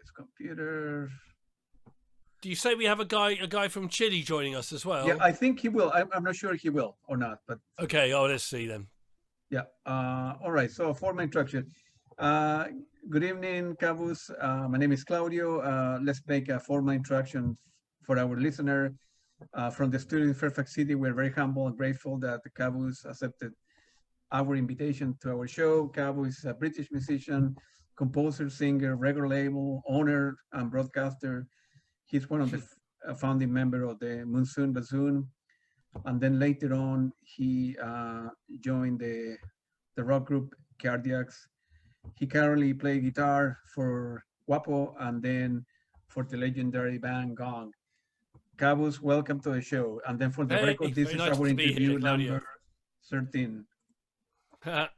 This computer. Do you say we have a guy from Chile joining us as well? Yeah, I think he will. I'm not sure he will or not, but okay. Oh, let's see then. yeah. All right. So for my introduction, good evening, Kavus. My name is Claudio. Let's make a formal introduction for our listener. From the studio in Fairfax City, we're very humble and grateful that Kavus accepted our invitation to our show. Guapo is a British musician, composer, singer, record label owner, and broadcaster. He's one of the founding member of the Monsoon Bassoon, and then later on he joined the rock group Cardiacs. He currently plays guitar for Guapo and then for the legendary band Gong. Kavus, welcome to the show. And then for the record, this is nice our interview here, number 13. Man,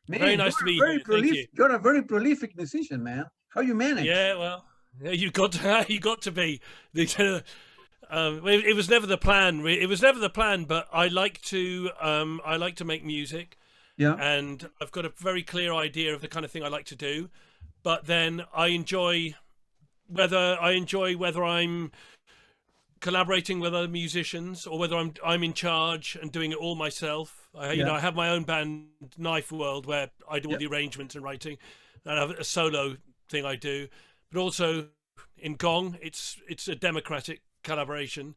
very nice to be here. Thank you. You're a very prolific musician, man. How you manage? Yeah, well, you got to be. It was never the plan. It was never the plan, but I like to make music. Yeah. And I've got a very clear idea of the kind of thing I like to do. But then I enjoy whether I'm collaborating with other musicians or whether I'm in charge and doing it all myself. I have my own band, Knifeworld, where I do all the arrangements and writing. And I have a solo thing I do, but also in Gong, it's a democratic collaboration.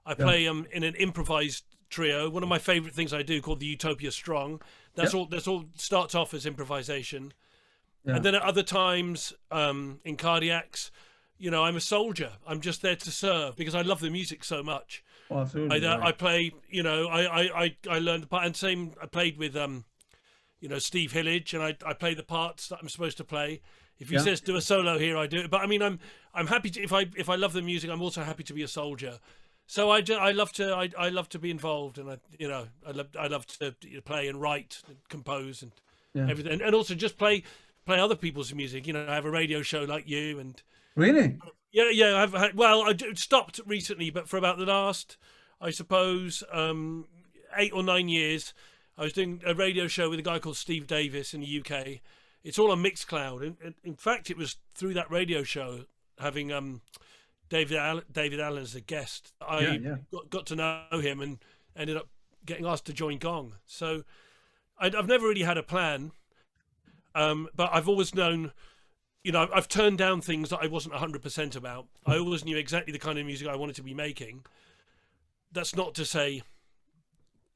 I play in an improvised trio. One of my favorite things I do called the Utopia Strong. That's all starts off as improvisation. And then at other times in Cardiacs, I'm a soldier. I'm just there to serve because I love the music so much. Oh, absolutely. I play, I learned the part, and same, I played with, Steve Hillage, and I play the parts that I'm supposed to play. If he says do a solo here, I do it. But I mean, I'm happy to, if I love the music, I'm also happy to be a soldier. So I love to be involved, and I love to play and write, and compose, and everything, and also just play other people's music. I have a radio show like you, and really, yeah. I stopped recently, but for about the last, I suppose, 8 or 9 years, I was doing a radio show with a guy called Steve Davis in the UK. It's all on Mixcloud, and in fact, it was through that radio show, having David Allen as a guest, I got to know him and ended up getting asked to join Gong. So I've never really had a plan, but I've always known, I've turned down things that I wasn't 100% about. I always knew exactly the kind of music I wanted to be making. That's not to say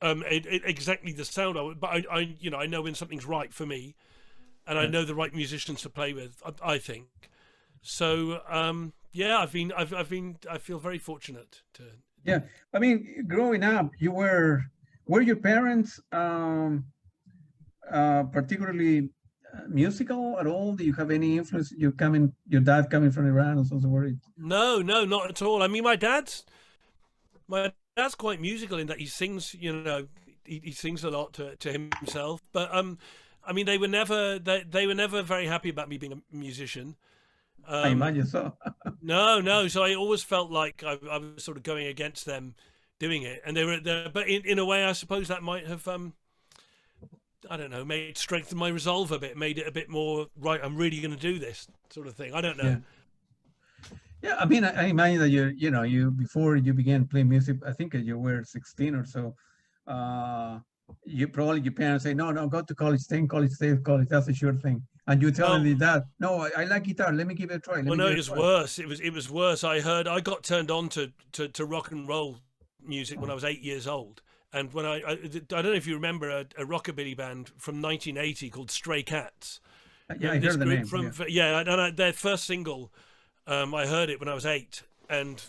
exactly the sound of it, but I know when something's right for me, and I know the right musicians to play with. I think so. I feel very fortunate to. Yeah, I mean, growing up, were your parents particularly musical at all? Do you have any influence? Your dad coming from Iran, or something? Worried? No, not at all. I mean, my dad's quite musical in that he sings. He sings a lot to himself. But I mean, they were never very happy about me being a musician. I imagine so. No. So I always felt like I was sort of going against them doing it, and they were there. But in a way, I suppose that might have, I don't know, strengthened my resolve a bit, made it a bit more right. I'm really going to do this sort of thing. I don't know. Yeah. I mean, I imagine that you before you began playing music, I think you were 16 or so. Your parents say, no, go to college, stay in college, college. That's a sure thing. And you tell them that, no, I like guitar. Let me give it a try. It was worse. It was worse. I got turned on to rock and roll music when I was 8 years old. And when I don't know if you remember a rockabilly band from 1980 called Stray Cats. Yeah, I heard the name. And their first single, I heard it when I was 8, and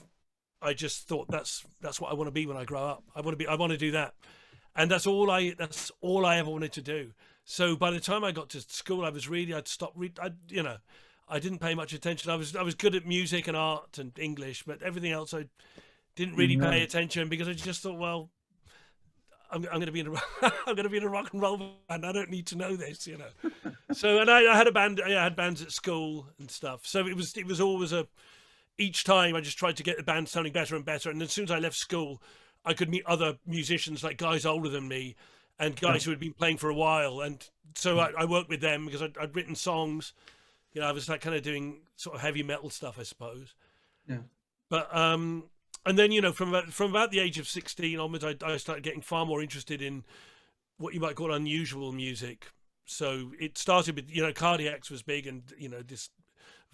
I just thought that's what I want to be when I grow up. I want to do that, and that's all I ever wanted to do. So by the time I got to school, I'd stopped reading. I didn't pay much attention. I was good at music and art and English, but everything else I didn't really pay attention, because I just thought, well, I'm going to be in a rock and roll band. I don't need to know this, So, and I had a band. I had bands at school and stuff. So it was always each time I just tried to get the band sounding better and better. And as soon as I left school, I could meet other musicians, like guys older than me, and guys who had been playing for a while. And so I worked with them because I'd written songs, You know, I was like kind of doing sort of heavy metal stuff, I suppose. Yeah. But and then, you know, from about the age of 16 onwards, I started getting far more interested in what you might call unusual music. So it started with, you know, Cardiacs was big, and, you know, this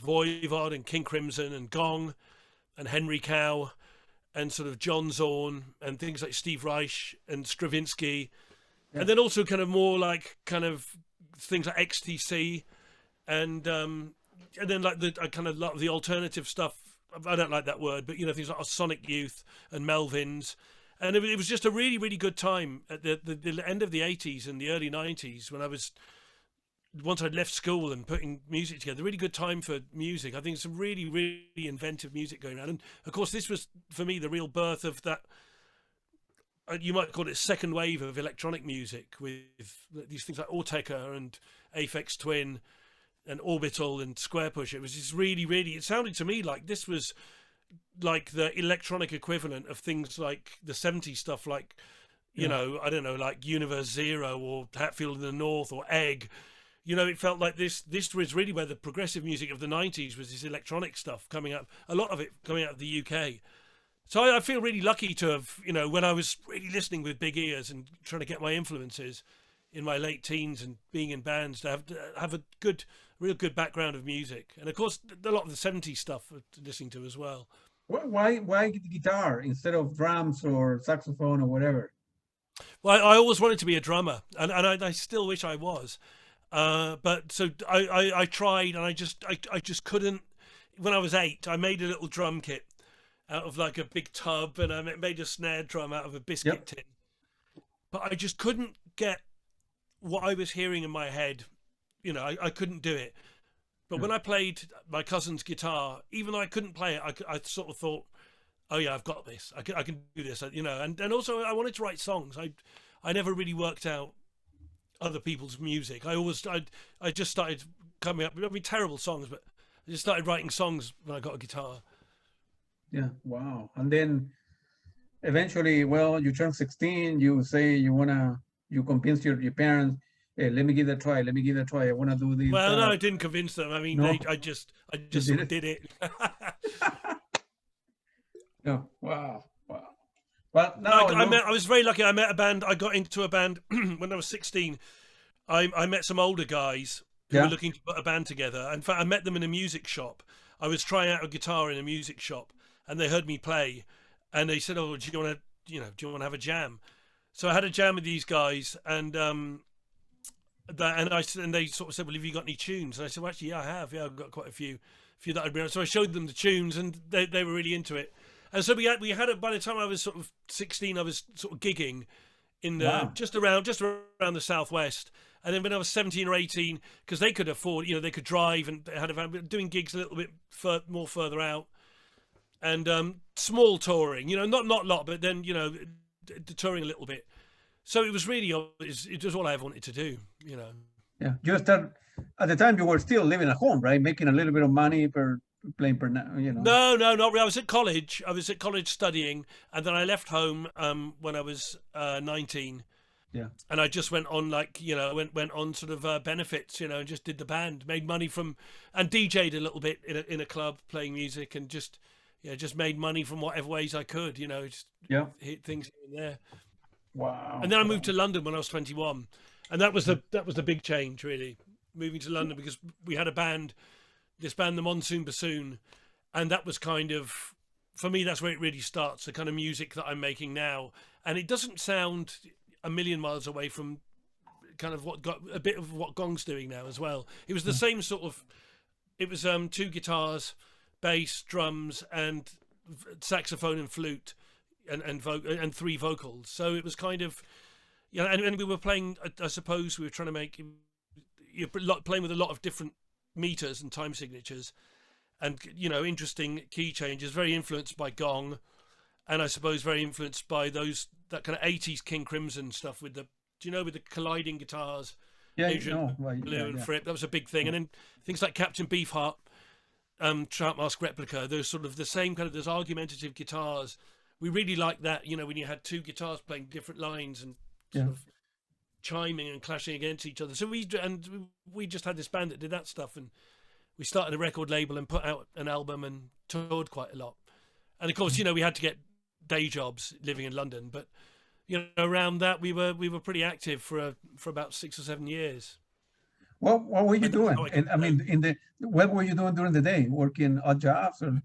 Voivod and King Crimson and Gong and Henry Cow and sort of John Zorn and things like Steve Reich and Stravinsky. Yeah. And then also kind of more like kind of things like XTC and then like the, I kind of love the alternative stuff. I don't like that word, but, you know, things like Sonic Youth and Melvins. And it was just a really, really good time at the end of the 80s and the early 90s when I was, once I'd left school and putting music together, really good time for music. I think some really, really inventive music going on. And of course, this was, for me, the real birth of that, you might call it second wave of electronic music, with these things like Autechre and Aphex Twin and Orbital and Square Push. It was just really, really, it sounded to me like this was like the electronic equivalent of things like the 70s stuff, like, you know, I don't know, like Universe Zero or Hatfield in the North or Egg. You know, it felt like this was really where the progressive music of the 90s was, this electronic stuff coming up, a lot of it coming out of the UK. So I feel really lucky to have, you know, when I was really listening with big ears and trying to get my influences in my late teens and being in bands, to have a good, real good background of music. And of course, a lot of the 70s stuff listening to as well. Why guitar instead of drums or saxophone or whatever? Well, I always wanted to be a drummer, and I still wish I was. But so I tried, and I just couldn't. When I was 8, I made a little drum kit out of like a big tub, and I made a snare drum out of a biscuit tin. But I just couldn't get what I was hearing in my head. You know, I couldn't do it. But when I played my cousin's guitar, even though I couldn't play it, I sort of thought, oh yeah, I've got this. I can do this. You know, and also I wanted to write songs. I never really worked out other people's music. I just started coming up. I mean, terrible songs, but I just started writing songs when I got a guitar. Yeah, wow. And then eventually, well, you turn 16. You say you convince your parents. Hey, let me give that a try. Let me give that a try. I want to do this. Well, no, I didn't convince them. I mean, I just sort of did it. No, wow. But now I was very lucky. I met a band. I got into a band when I was 16. I met some older guys who were looking to put a band together. In fact, I met them in a music shop. I was trying out a guitar in a music shop, and they heard me play, and they said, "Oh, do you want to have a jam?" So I had a jam with these guys, and they sort of said, "Well, have you got any tunes?" And I said, "Well, actually, yeah, I have. Yeah, I've got quite a few that I'd been." So I showed them the tunes, and they were really into it. And so we had it. By the time I was sort of 16, I was sort of gigging in the just around the southwest. And then when I was 17 or 18, because they could afford, you know, they could drive, and they had a van, doing gigs a little bit more further out, and small touring, you know, not a lot, but then, you know, touring a little bit. So it was really, it was all I ever wanted to do, you know. Yeah, just at the time you were still living at home, right? Making a little bit of money playing per, you know. No, not really. I was at college. Studying, and then I left home when I was 19. Yeah. And I just went on, like, you know, went on sort of benefits, you know, and just did the band, made money from, and DJ'd a little bit in a club playing music, and just made money from whatever ways I could, you know, just hit things here and there. Wow. And then I moved to London when I was 21, and that was the big change, really, moving to London, because we had this band, the Monsoon Bassoon, and that was kind of, for me, that's where it really starts, the kind of music that I'm making now. And it doesn't sound a million miles away from kind of a bit of what Gong's doing now as well. It was the same sort of, it was 2 guitars, bass, drums, and saxophone and flute, and 3 vocals. So it was kind of, you know, and we were playing, I suppose we were trying to make, playing with a lot of different meters and time signatures, and, you know, interesting key changes, very influenced by Gong, and I suppose very influenced by that kind of 80s King Crimson stuff with the colliding guitars, Adrian Blue and Fripp. That was a big thing. And then things like Captain Beefheart, Trout Mask Replica, those sort of the same kind of, those argumentative guitars. We really liked that, you know, when you had 2 guitars playing different lines and sort of chiming and clashing against each other. So we just had this band that did that stuff, and we started a record label and put out an album and toured quite a lot. And of course, you know, we had to get day jobs living in London, but you know, around that we were pretty active for about 6 or 7 years. Well, what were you doing? And I mean, what were you doing during the day? Working odd jobs or?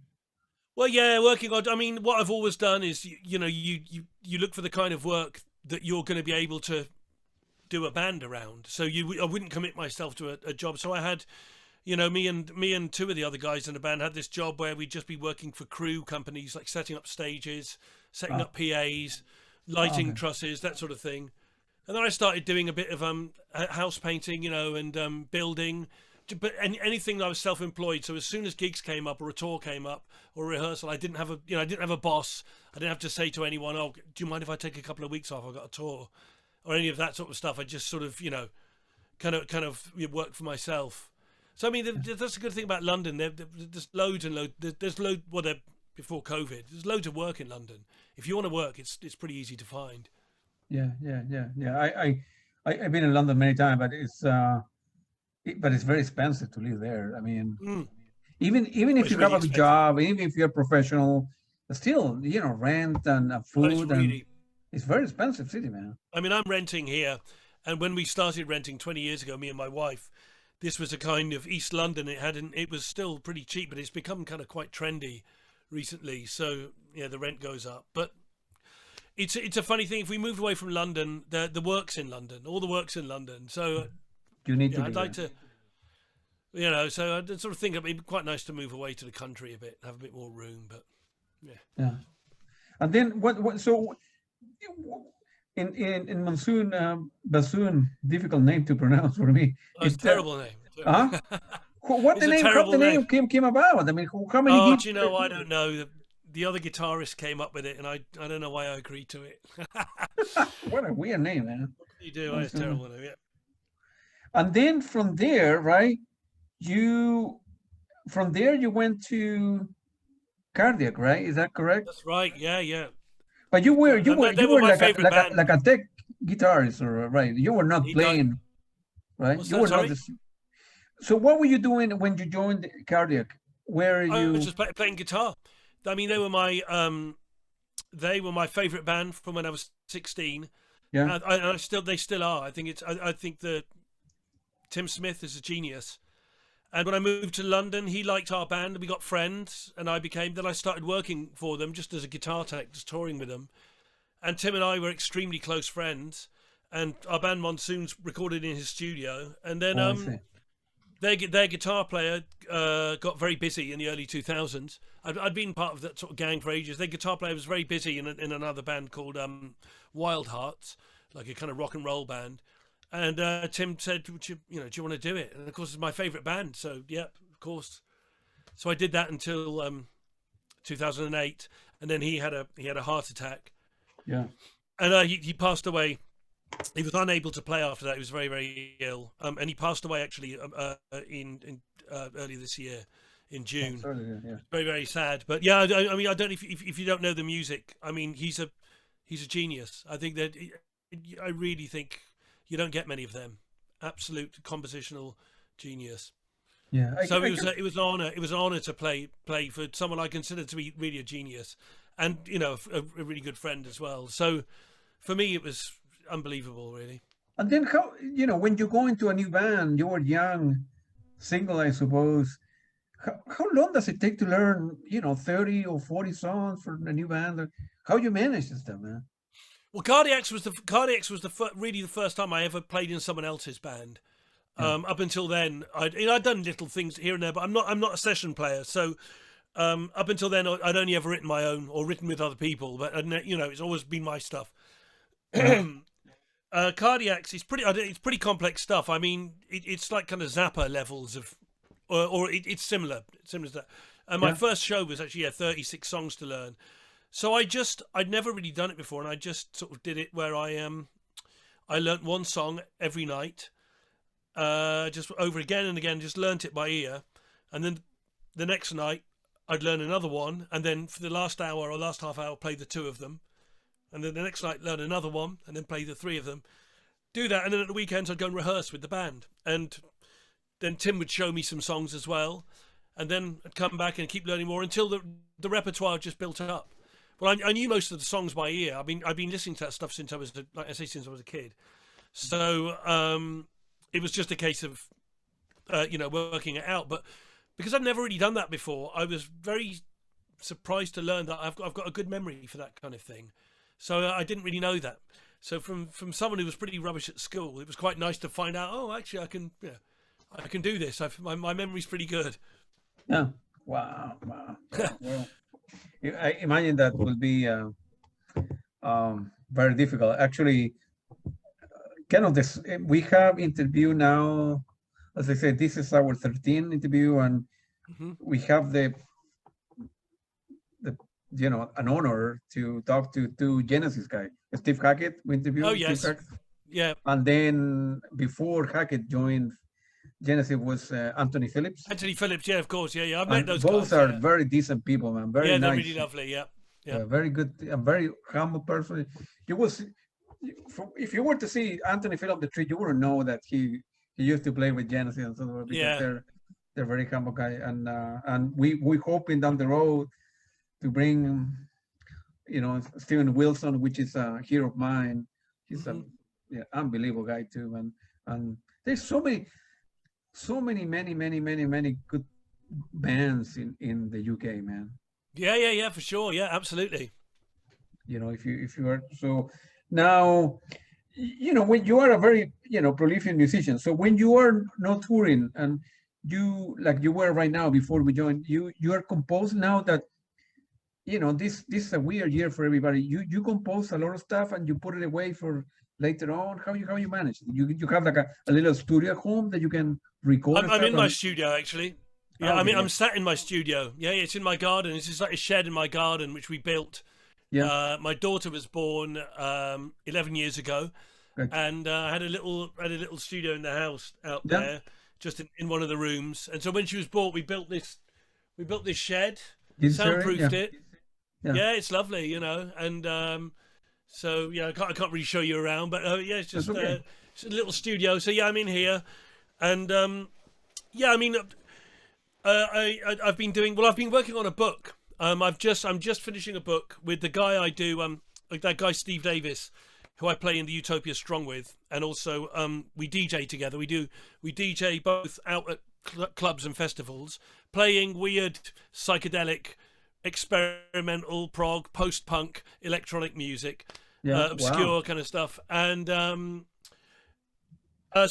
Well, yeah, working odd. I mean, what I've always done is, you know, you look for the kind of work that you're going to be able to do a band around. So I wouldn't commit myself to a job. So I had, you know, me and two of the other guys in the band had this job where we'd just be working for crew companies, like setting up stages, setting up PAs, lighting trusses, that sort of thing. And then I started doing a bit of house painting, you know, and building, but anything that I was self-employed. So as soon as gigs came up or a tour came up or a rehearsal, I didn't have a boss. I didn't have to say to anyone, "Oh, do you mind if I take a couple of weeks off? I've got a tour," or any of that sort of stuff. I just sort of, you know, kind of work for myself. So I mean, that's a good thing about London. There's loads and loads. There's loads. Well, before COVID, there's loads of work in London. If you want to work, it's pretty easy to find. Yeah. I've been in London many times, but it's very expensive to live there. I mean, even if you have a job, even if you're professional, still, you know, rent and food it's very expensive city, man. I mean, I'm renting here, and when we started renting 20 years ago, me and my wife, this was a kind of East London. It was still pretty cheap, but it's become kind of quite trendy recently. So yeah, the rent goes up, but. It's a funny thing. If we moved away from London, the work's in London. All the work's in London. So you need to. I'd like to, you know. So I sort of think it'd be quite nice to move away to the country a bit, have a bit more room. But yeah. And then what? So in Monsoon Bassoon, difficult name to pronounce for me. It's a terrible name. Huh? What the name? How the name came about? I mean, how many? Oh, do you know? I don't know. The other guitarist came up with it, and I don't know why I agreed to it. What a weird name, man. You do. It's a terrible name, yeah. And then from there, right? You went to Cardiac, right? Is that correct? That's right. Yeah. But you were like a tech guitarist, or right? You were not playing, right? You were not. So what were you doing when you joined Cardiac? I was just playing guitar. I mean, they were my favorite band from when I was 16. Yeah, and they still are. I think that Tim Smith is a genius. And when I moved to London, he liked our band. We got friends, and then I started working for them just as a guitar tech, just touring with them. And Tim and I were extremely close friends. And our band Monsoon's recorded in his studio. And then their guitar player got very busy in the early 2000s. I'd been part of that sort of gang for ages. Their guitar player was very busy in another band called Wild Hearts, like a kind of rock and roll band. And Tim said, do you want to do it? And of course, it's my favorite band. So yeah, of course. So I did that until 2008, and then he had a heart attack. Yeah. And he passed away. He was unable to play after that. He was very, very ill, and he passed away actually in early this year, in June. Yeah. Very, very sad. But yeah, I mean, I don't. If you don't know the music, I mean, he's a genius. I think that I really think you don't get many of them. Absolute compositional genius. Yeah. It was an honor. It was an honor to play for someone I consider to be really a genius, and you know, a really good friend as well. So for me, it was unbelievable, really. And then how, you know, when you go into a new band, you were young, single, I suppose. How long does it take to learn, you know, 30 or 40 songs for a new band? How you manage this stuff, man? Well, Cardiacs was really the first time I ever played in someone else's band. Yeah. Up until then, I'd done little things here and there, but I'm not a session player. So up until then, I'd only ever written my own or written with other people. But you know, it's always been my stuff. Cardiacs is pretty complex stuff. I mean, it's like kind of Zappa levels of, or it's similar to that. And my first show was actually 36 songs to learn. So I'd never really done it before, and I just sort of did it where I learnt one song every night, just over again and again, just learnt it by ear, and then the next night I'd learn another one, and then for the last hour or last half hour play the two of them. And then the next night, learn another one, and then play the three of them. Do that, and then at the weekends, I'd go and rehearse with the band. And then Tim would show me some songs as well, and then I'd come back and keep learning more until the repertoire just built up. Well, I knew most of the songs by ear. I've been listening to that stuff since I was since I was a kid. So it was just a case of working it out. But because I'd never really done that before, I was very surprised to learn that I've got a good memory for that kind of thing. So I didn't really know that. So from someone who was pretty rubbish at school, it was quite nice to find out. Oh, actually, I can do this. My memory's pretty good. Yeah. Wow. Well, I imagine that will be very difficult. Actually, kind of this. We have interview now. As I said, this is our 13th interview, and we have the an honor to talk to two Genesis guys. Steve Hackett, we interviewed. Oh yes, yeah. And then before Hackett joined Genesis was Anthony Phillips. Anthony Phillips, yeah, of course, yeah. I've met those both guys. Are yeah. very decent people, man. Very yeah, nice. they're really lovely. Yeah. Very good. A very humble person. If you were to see Anthony Phillips the tree, you wouldn't know that he used to play with Genesis and so on, because they're very humble guy. And we hoping down the road to bring Steven Wilson, which is a hero of mine. He's a unbelievable guy too, and there's so many good bands in the UK, man. Yeah, for sure. Yeah, absolutely. If you are so now, when you are a very prolific musician, so when you are not touring and you like you were right now before we joined, you are composed now that. This is a weird year for everybody. You compose a lot of stuff and you put it away for later on. How you manage it? You have like a little studio at home that you can record. I'm in my studio actually. Yeah, I'm sat in my studio. Yeah, it's in my garden. It's just like a shed in my garden which we built. Yeah. My daughter was born 11 years ago, and I had a little studio in the house out there, just in one of the rooms. And so when she was born, we built this shed, soundproofed it. Yeah, it's lovely, and so I can't really show you around, but it's just it's a little studio. So I'm in here, and I've been working on a book. I'm just finishing a book with the guy I do, that guy Steve Davis, who I play in the Utopia Strong with, and also we DJ together. We DJ both out at clubs and festivals, playing weird psychedelic, experimental prog, post-punk, electronic music, obscure kind of stuff. And so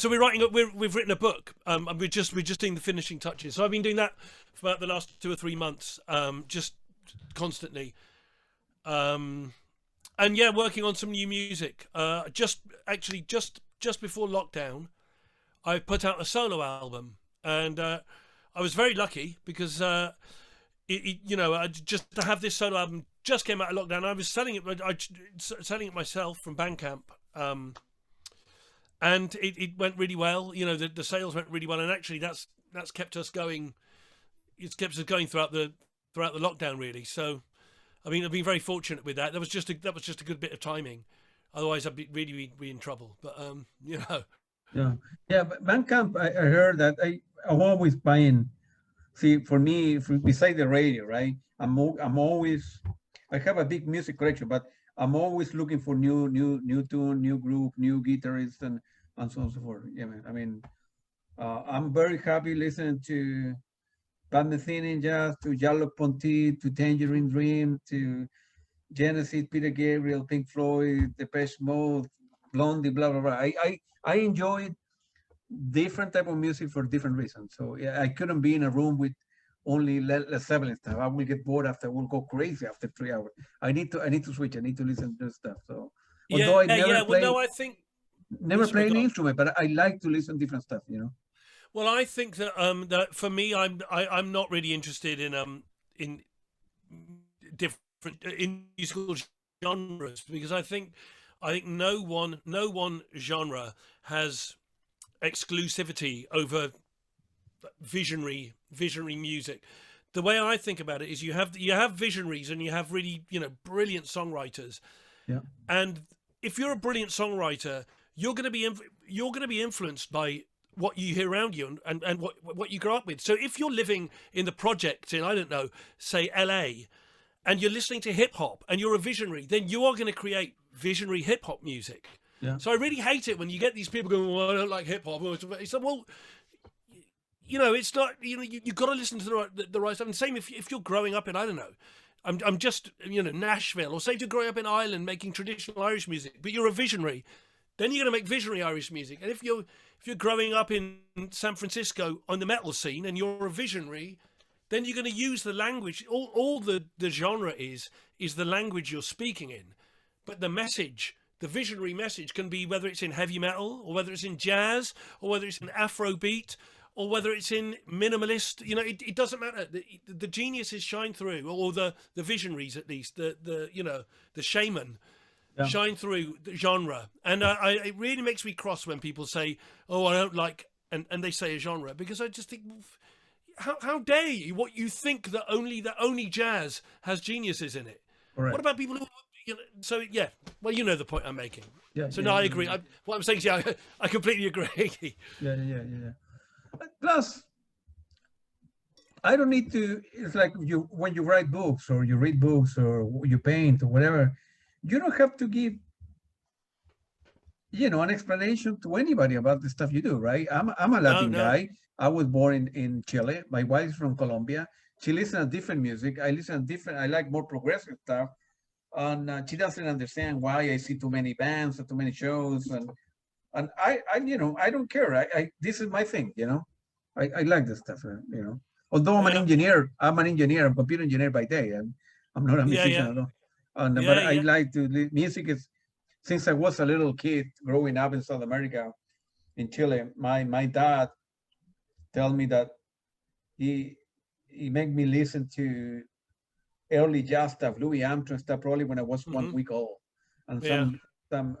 we've written a book. We're just doing the finishing touches. So I've been doing that for about the last 2 or 3 months, just constantly. And working on some new music. Just before lockdown, I put out a solo album, and I was very lucky because just to have this solo album just came out of lockdown. I was selling it myself from Bandcamp, and it went really well. The sales went really well, and actually that's kept us going. It's kept us going throughout the lockdown, really. So, I've been very fortunate with that. That was just a good bit of timing. Otherwise, I'd be really in trouble. But Yeah. But Bandcamp, I heard that I'm always buying. See, for me, beside the radio, right? I'm always. I have a big music collection, but I'm always looking for new tune, new group, new guitarists, and so on and so forth. Yeah, man. I'm very happy listening to Pat Metheny Jazz, to Jallo Ponty, to Tangerine Dream, to Genesis, Peter Gabriel, Pink Floyd, Depeche Mode, Blondie, blah blah blah. I enjoy different type of music for different reasons. So I couldn't be in a room with only Led Zeppelin stuff. I will get bored after. I will go crazy after 3 hours. I need to switch. I need to listen to stuff. So although I never play an instrument, but I like to listen to different stuff. Well, I think that that for me, I'm not really interested in different musical genres, because I think no one genre has exclusivity over visionary music. The way I think about it is you have visionaries and you have really brilliant songwriters. Yeah. And if you're a brilliant songwriter, you're going to be influenced by what you hear around you and what you grow up with. So if you're living in the project in, I don't know, say LA, and you're listening to hip hop and you're a visionary, then you are going to create visionary hip hop music. Yeah. So I really hate it when you get these people going, well, I don't like hip hop. It's like, well, you know, it's not, you know, you've got to listen to the right stuff. And same if you're growing up in, I don't know, I'm just, you know, Nashville, or say if you're growing up in Ireland making traditional Irish music, but you're a visionary, then you're going to make visionary Irish music. And if you're growing up in San Francisco on the metal scene and you're a visionary, then you're going to use the language. All the genre is the language you're speaking in. But the message, the visionary message, can be whether it's in heavy metal, or whether it's in jazz, or whether it's in Afrobeat, or whether it's in minimalist. You know, it doesn't matter. The geniuses shine through, or the visionaries at least, the you know, the shaman. Yeah. Shine through the genre. And it really makes me cross when people say, oh, I don't like, and they say a genre, because I just think, how dare you? What you think that only jazz has geniuses in it? Right. What about people who, you know, so yeah, well, you know the point I'm making. Yeah. So no, I agree. Yeah. What I'm saying is, yeah, I completely agree. Yeah. Plus, I don't need to. It's like when you write books, or you read books, or you paint, or whatever. You don't have to give, you know, an explanation to anybody about the stuff you do, right? I'm a Latin guy. I was born in Chile. My wife is from Colombia. She listens to different music. I like more progressive stuff. And she doesn't understand why I see too many bands or too many shows. And I you know, I don't care. This is my thing, you know. I like this stuff, you know. Although I'm an engineer, I'm a computer engineer by day, and I'm not a musician at all. But I like to, music is, since I was a little kid growing up in South America, in Chile, my dad told me that he made me listen to early jazz stuff, Louis Armstrong stuff, probably when I was 1 week old, and some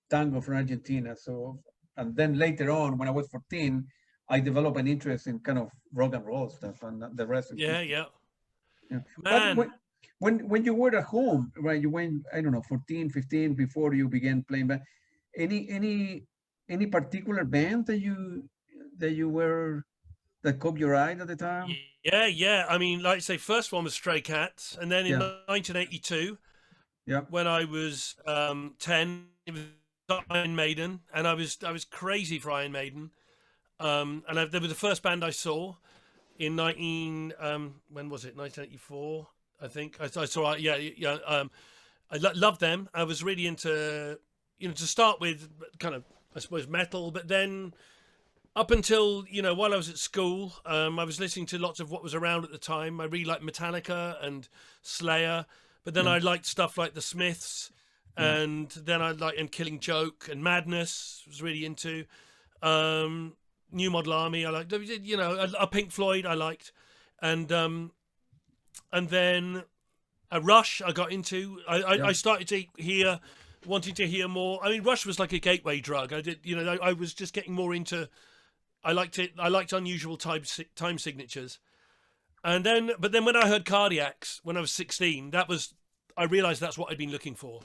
tango from Argentina. So, and then later on, when I was 14, I developed an interest in kind of rock and roll stuff, and the rest. Yeah. Man. But when you were at home, right, you went, I don't know, 14, 15, before you began playing band, any particular band that caught your eye at the time? Yeah. I mean, like I say, first one was Stray Cats, and then in 1982, when I was 10, it was Iron Maiden, and I was crazy for Iron Maiden. And they were the first band I saw in when was it? 1984. I think I saw. I loved them. I was really into, you know, to start with, kind of, I suppose, metal, but then up until, you know, while I was at school, I was listening to lots of what was around at the time. I really liked Metallica and Slayer, but then I liked stuff like the Smiths, and then and Killing Joke and Madness was really into. New Model Army, I liked, you know, a Pink Floyd I liked, and then a Rush I got into. I started to wanting to hear more. I mean, Rush was like a gateway drug. I was just getting more into, I liked it. I liked unusual time signatures. But then when I heard Cardiacs when I was 16, I realized that's what I'd been looking for,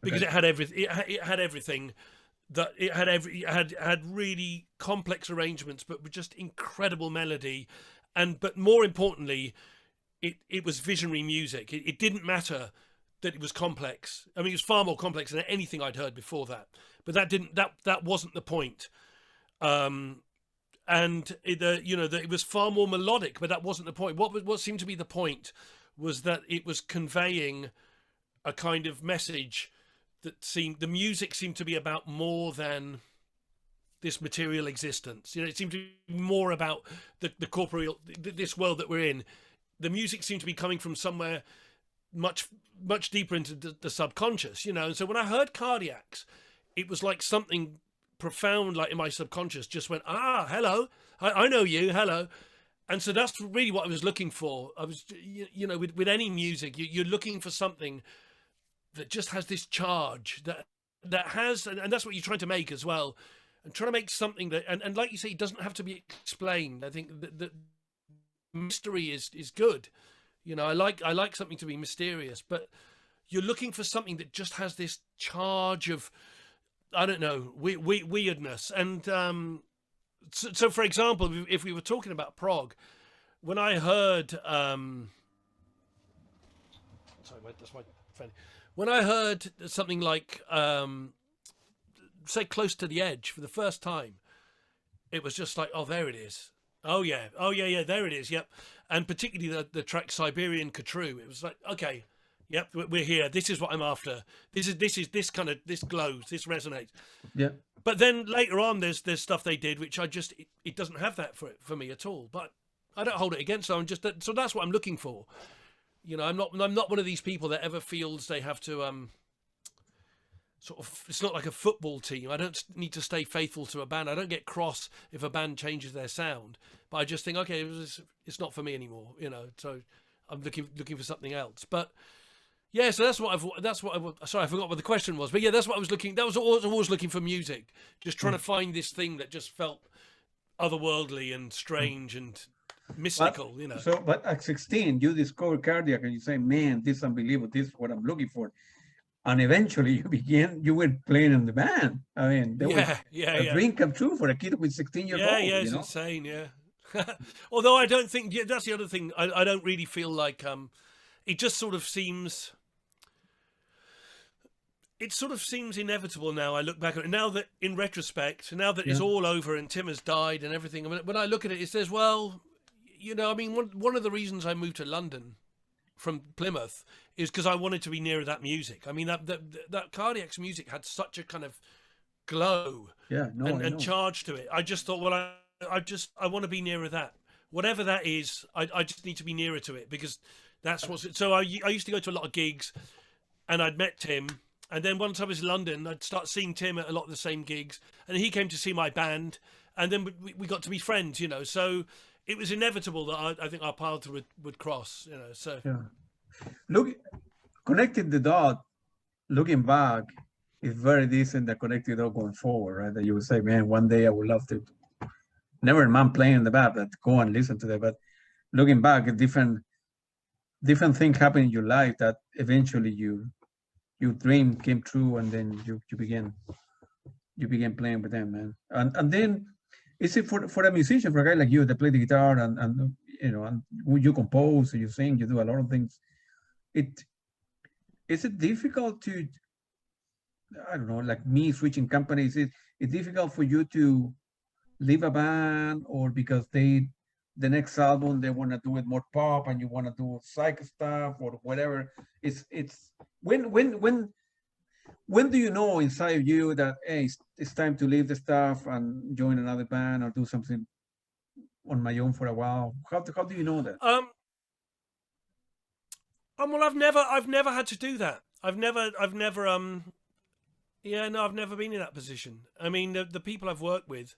because it had everything. It had everything. That it had really complex arrangements, but with just incredible melody, but more importantly, it was visionary music. It didn't matter that it was complex. I mean, it was far more complex than anything I'd heard before that. But that wasn't the point. And it was far more melodic, but that wasn't the point. What seemed to be the point was that it was conveying a kind of message. The music seemed to be about more than this material existence. You know, it seemed to be more about the corporeal, this world that we're in. The music seemed to be coming from somewhere much deeper into the subconscious. You know, and so when I heard Cardiacs, it was like something profound, like in my subconscious, just went, hello, I know you, hello. And so that's really what I was looking for. I was, you know, with any music, you're looking for something that just has this charge that has, and that's what you're trying to make as well, and trying to make something that, and like you say, it doesn't have to be explained. I think that mystery is good. You know, I like something to be mysterious, but you're looking for something that just has this charge of, I don't know, weirdness. And so for example, if we were talking about prog, when I heard sorry, that's my friend. When I heard something like say Close to the Edge for the first time, it was just like, oh, there it is. Oh yeah, there it is. Yep. And particularly the track Siberian Katru, it was like, okay, yep, we're here. This is what I'm after. This glows, this resonates. Yeah. But then later on, there's stuff they did which it doesn't have that for me at all. But I don't hold it against them. So that's what I'm looking for. You know, I'm not one of these people that ever feels they have to sort of. It's not like a football team. I don't need to stay faithful to a band. I don't get cross if a band changes their sound. But I just think, okay, it's not for me anymore. You know, so I'm looking for something else. But yeah, so sorry, I forgot what the question was. But yeah, that's what I was looking. That was always looking for music, just trying to find this thing that just felt otherworldly and strange and mystical. You know. So, but at 16, you discover cardiac, and you say, "Man, this is unbelievable. This is what I'm looking for." And eventually, you were playing in the band. I mean, there was a dream come true for a kid with 16 years old. Yeah, it's insane. Yeah. Although I don't think that's the other thing. I don't really feel like it just sort of seems. It sort of seems inevitable now. I look back at it now that, in retrospect, now that it's all over and Tim has died and everything. I mean, when I look at it, it says, well, you know, I mean, one of the reasons I moved to London from Plymouth is because I wanted to be nearer that music. I mean, that Cardiac's music had such a kind of glow and charge to it. I just thought, well, I want to be nearer that. Whatever that is, I just need to be nearer to it, because that's what's. So I used to go to a lot of gigs, and I'd met Tim. And then once I was in London, I'd start seeing Tim at a lot of the same gigs, and he came to see my band, and then we got to be friends, you know. So it was inevitable that I think our paths would cross, you know. So look, connecting the dot, looking back, is very decent. That connected dot going forward, right? That you would say, man, one day I would love to. Never mind playing in the band, but go and listen to that. But looking back, a different things happen in your life that eventually your dream came true, and then you began playing with them, man. And then is it for a musician, for a guy like you that play the guitar and you know, and you compose, you sing, you do a lot of things. Is it difficult to, I don't know, like me switching companies? It's difficult for you to leave a band, or because the next album they want to do it more pop and you want to do psych stuff or whatever? It's when do you know inside of you that, hey, it's time to leave the stuff and join another band or do something on my own for a while? How do you know that? Well, I've never had to do that. I've never been in that position. I mean, the people I've worked with,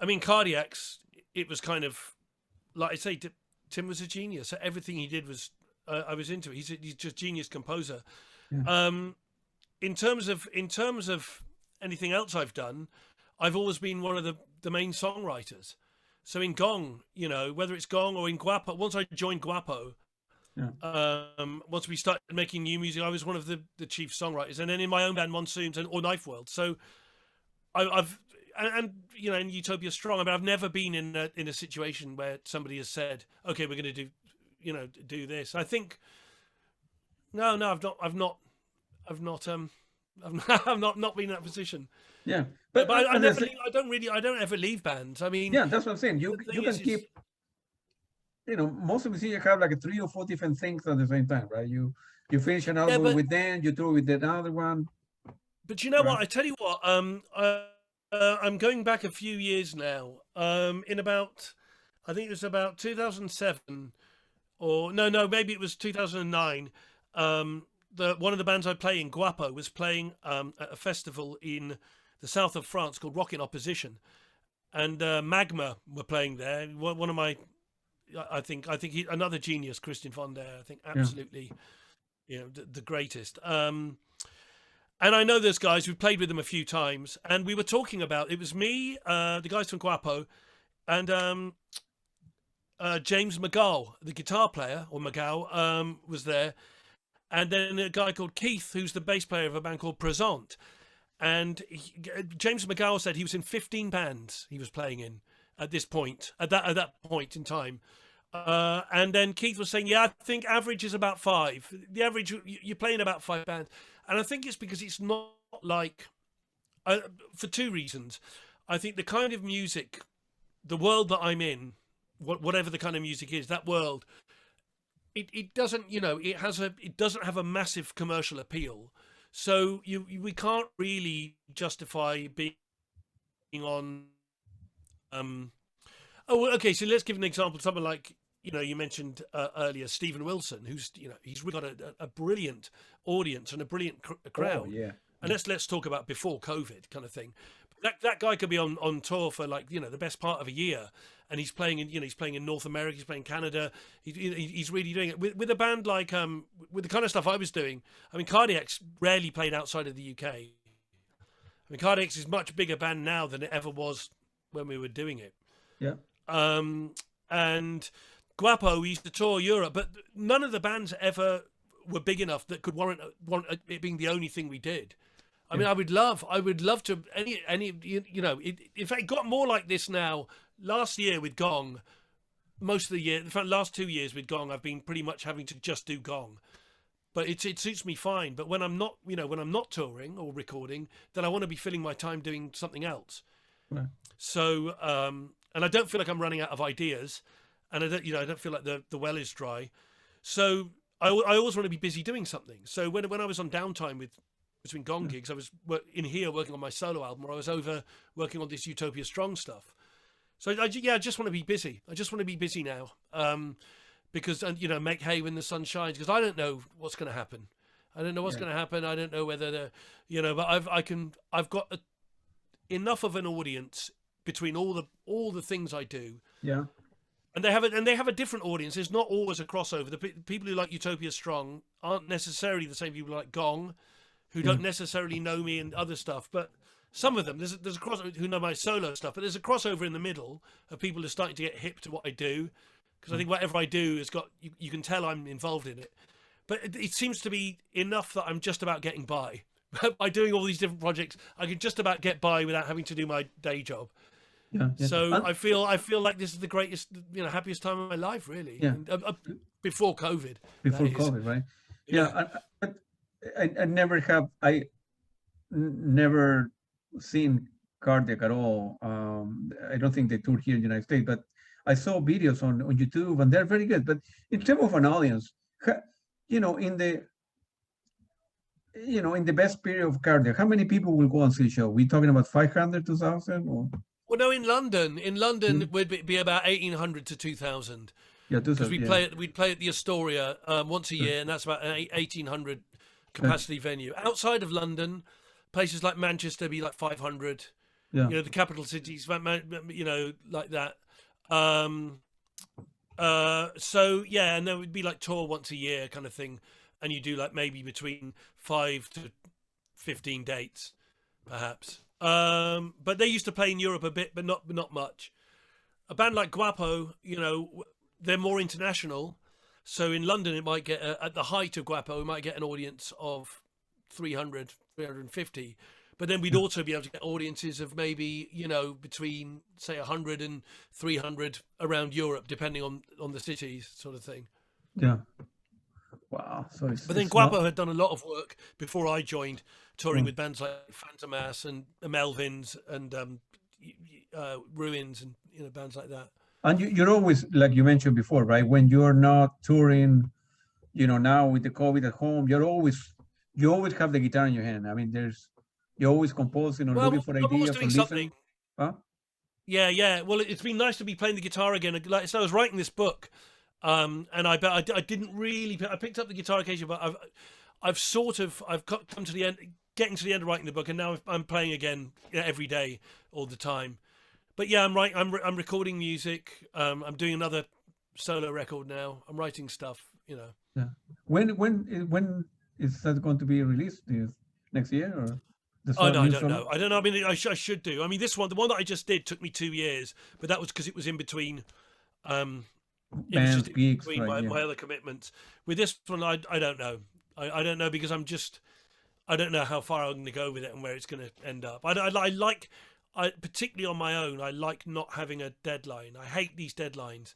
I mean, Cardiac's, it was kind of, like I say, Tim was a genius. Everything he did was, I was into it. He's just genius composer. Yeah. In terms of anything else I've done, I've always been one of the main songwriters. So in Gong, you know, whether it's Gong or in Guapo, once I joined Guapo, once we started making new music, I was one of the chief songwriters. And then in my own band, Monsoon or Knifeworld. So I've you know, in Utopia Strong, I mean, I've never been in a situation where somebody has said, okay, we're going to do this. I think no, I've not been in that position. Yeah, but I don't ever leave bands. I mean, yeah, that's what I'm saying. You can keep, you know, most of the you have like 3 or 4 different things at the same time, right? You finish an album with them, you do with another one. But you know what? I tell you what, I'm going back a few years now. In about, I think it was about 2007, or no, maybe it was 2009. One of the bands I play in, Guapo, was playing at a festival in the south of France called Rock in Opposition, and Magma were playing there. One of my, I think another genius, Christian Fonder. I think absolutely, you know, the greatest. And I know those guys. We've played with them a few times, and we were talking about, it was me, the guys from Guapo, and James McGow, the guitar player, or McGow, was there. And then a guy called Keith, who's the bass player of a band called Present. James McGowan said he was in 15 bands he was playing in at this point, at that point in time. And then Keith was saying, yeah, I think average is about 5. The average, you're playing about 5 bands. And I think it's because it's not like, for 2 reasons. I think the kind of music, the world that I'm in, whatever the kind of music is, that world, it doesn't, it doesn't have a massive commercial appeal. So we can't really justify being on. Okay. So let's give an example. Someone like, you mentioned earlier, Stephen Wilson, who's, he's really got a brilliant audience and a brilliant crowd. Oh, yeah. And let's talk about before COVID kind of thing. That guy could be on tour for like, the best part of a year, and he's playing in, he's playing in North America, he's playing Canada. He's really doing it with a band like, with the kind of stuff I was doing. I mean, Cardiac's rarely played outside of the UK. I mean, Cardiac's is a much bigger band now than it ever was when we were doing it. Yeah. And Guapo used to tour Europe, but none of the bands ever were big enough that could warrant it being the only thing we did. I mean, I would love to any in fact, it got more like this now. Last year with Gong, most of the year, in fact, last 2 years with Gong, I've been pretty much having to just do Gong, but it suits me fine. But when I'm not, when I'm not touring or recording, then I want to be filling my time doing something else. Right. So, and I don't feel like I'm running out of ideas, and I don't feel like the well is dry. So I always want to be busy doing something. So when I was on downtime between Gong gigs, I was in here working on my solo album, or I was over working on this Utopia Strong stuff. So I just want to be busy. I just want to be busy now, because make hay when the sun shines. Because I don't know what's going to happen. I don't know what's going to happen. I don't know whether but I've got enough of an audience between all the things I do. Yeah. And they have a different audience. There's not always a crossover. The people who like Utopia Strong aren't necessarily the same people who like Gong, who don't necessarily know me and other stuff. But some of them, there's a crossover who know my solo stuff. But there's a crossover in the middle of people who are starting to get hip to what I do, because I think whatever I do has got you can tell I'm involved in it. But it seems to be enough that I'm just about getting by. By doing all these different projects, I can just about get by without having to do my day job. Yeah. So I feel like this is the greatest, happiest time of my life, really. Yeah. Before COVID. Before COVID, right? Yeah. I never seen Cardiac at all. I don't think they toured here in the United States, but I saw videos on YouTube, and they're very good. But in terms of an audience, in the best period of Cardiac, how many people will go and see a show? We talking about 500, 2,000, or? Well, no, in London, would be about 1,800 to 2,000. Yeah, because we'd play at the Astoria once a year, and that's about an 1,800 capacity venue. Outside of London, places like Manchester be like 500. Yeah. The capital cities, like that. So yeah, and there would be like tour once a year kind of thing, and you do like maybe between 5 to 15 dates, perhaps. But they used to play in Europe a bit, but not much. A band like Guapo, they're more international. So in London, it might get at the height of Guapo, we might get an audience of 300, 350. But then we'd also be able to get audiences of maybe, between say 100 and 300 around Europe, depending on the cities, sort of thing. Yeah. Wow. So but then Guapo had done a lot of work before I joined, touring with bands like Phantomas and Melvins and Ruins and bands like that. And you're always, like you mentioned before, right? When you're not touring, now with the COVID at home, you always have the guitar in your hand. I mean, you're always composing or looking for ideas or listening. Huh? Yeah. Well, it's been nice to be playing the guitar again. Like, so I was writing this book, and I didn't really. I picked up the guitar occasionally, but I've come to the end, getting to the end of writing the book, and now I'm playing again every day, all the time. But yeah, I'm recording music. I'm doing another solo record now. I'm writing stuff. Yeah. When is that going to be released? Next year or? I don't know. I mean, I should do. I mean, the one that I just did took me 2 years, but that was because it was in between. My other commitments. With this one, I don't know. I don't know because I'm just. I don't know how far I'm going to go with it and where it's going to end up. Particularly on my own, I like not having a deadline. I hate these deadlines,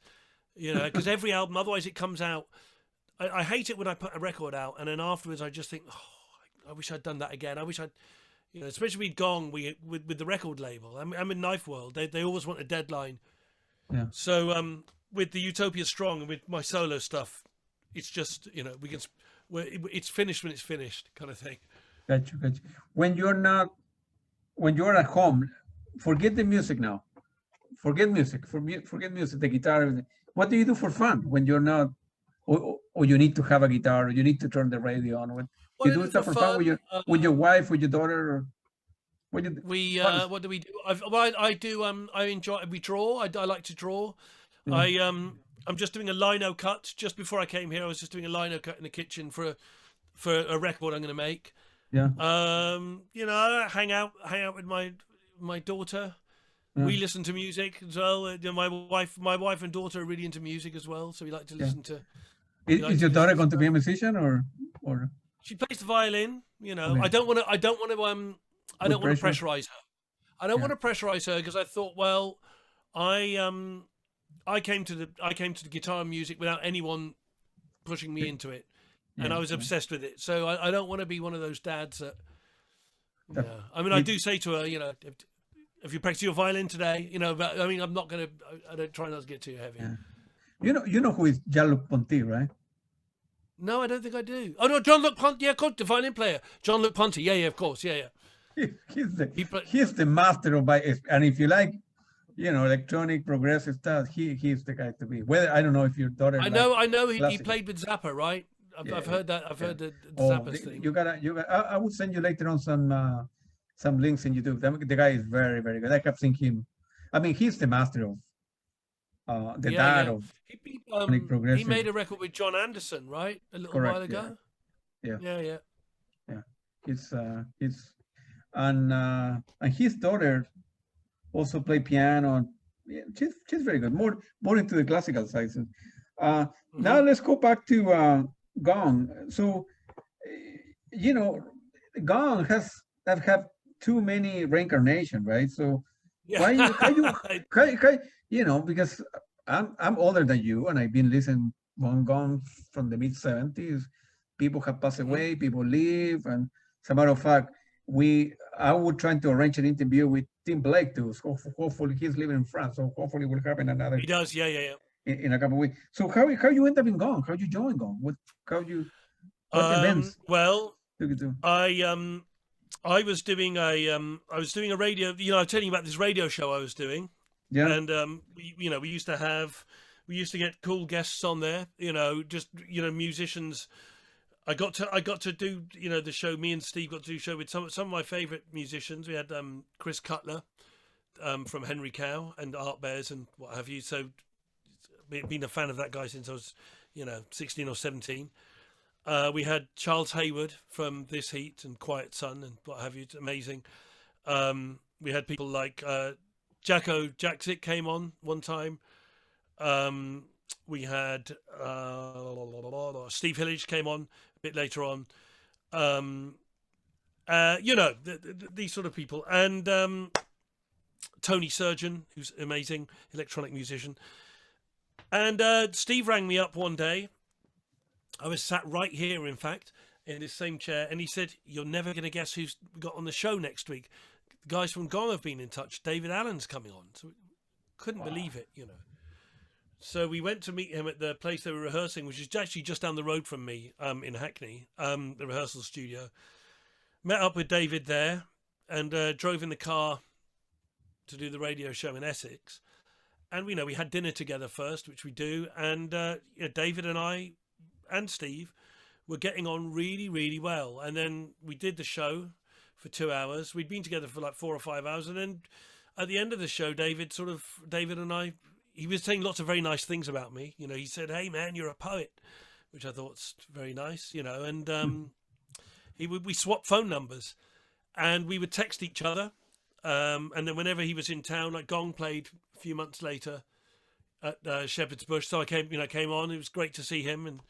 because every album, otherwise it comes out. I hate it when I put a record out and then afterwards I just think, oh, I wish I'd done that again. I wish I'd, especially with Gong, with the record label. I'm in Knifeworld. They always want a deadline. Yeah. So with the Utopia Strong and with my solo stuff, it's just it's finished when it's finished, kind of thing. Gotcha. When you're at home, forget the music now. Forget music. Forget music. The guitar. Everything. What do you do for fun when you're not, or you need to have a guitar, or you need to turn the radio on? What you do stuff for fun with your wife, with your daughter, or what do you do? What do we do? I do. I enjoy. We draw. I like to draw. Yeah. I'm just doing a lino cut. Just before I came here, I was just doing a lino cut in the kitchen for a record I'm going to make. Yeah. I hang out with my daughter. Yeah. We listen to music as well. My wife and daughter are really into music as well, so we like to listen to. Is your daughter going to be a musician or? She plays the violin. Okay. I don't want to pressurize her. I don't want to pressurize her because I thought, well, I came to the guitar and music without anyone pushing me into it, and I was obsessed with it. So I don't want to be one of those dads that. I mean, I do say to her, if you practice your violin today, but I mean, I'm not gonna. I don't try not to get too heavy. Yeah. You know who is Jean-Luc Ponty, right? No, I don't think I do. Oh no, Jean-Luc Ponty, yeah, of course, the violin player, Jean-Luc Ponty, yeah, of course, yeah. He's the master of and if you like, electronic progressive stuff, he's the guy to be. Whether I don't know if your daughter. I know he played with Zappa, right? I've heard that. I've heard the Zappa thing. You gotta. I will send you later on some links in YouTube. The guy is very, very good. I kept thinking, I mean, he's the master of dad of progressive. He made a record with John Anderson, right? A little while ago. Yeah. He's and his daughter also play piano. Yeah, she's very good. More into the classical side. Now let's go back to Gong. So Gong have too many reincarnations, right? So because I'm older than you, and I've been listening Gong from the mid-70s. People have passed away, people leave, and as a matter of fact, I would try to arrange an interview with Tim Blake too. So hopefully he's living in France, so hopefully we'll happen another. He does, yeah. In a couple of weeks. So how you end up in Gong? How you join Gong? What events? Well, took you to? I was doing a radio. I was telling you about this radio show I was doing. Yeah. And we used to get cool guests on there. Musicians. I got to do the show. Me and Steve got to do a show with some of my favorite musicians. We had Chris Cutler from Henry Cow and Art Bears and what have you. So been a fan of that guy since I was 16 or 17. We had Charles Hayward from This Heat and Quiet Sun and what have you. It's amazing. We had people like Jack Zick came on one time. We had Steve Hillage came on a bit later on. These sort of people. And Tony Surgeon, who's amazing electronic musician. And Steve rang me up one day. I was sat right here, in fact, in this same chair. And he said, "You're never going to guess who's got on the show next week. The guys from Gong have been in touch. David Allen's coming on." So couldn't believe it, So we went to meet him at the place they were rehearsing, which is actually just down the road from me in Hackney, the rehearsal studio. Met up with David there and drove in the car to do the radio show in Essex. And, we had dinner together first, which we do. And David and I and Steve were getting on really, really well. And then we did the show for 2 hours. We'd been together for like 4 or 5 hours. And then at the end of the show, David and I, he was saying lots of very nice things about me. He said, "Hey man, you're a poet," which I thought's very nice, and we swapped phone numbers and we would text each other. And then whenever he was in town, like Gong played a few months later at Shepherd's Bush. So I came on. It was great to see him, and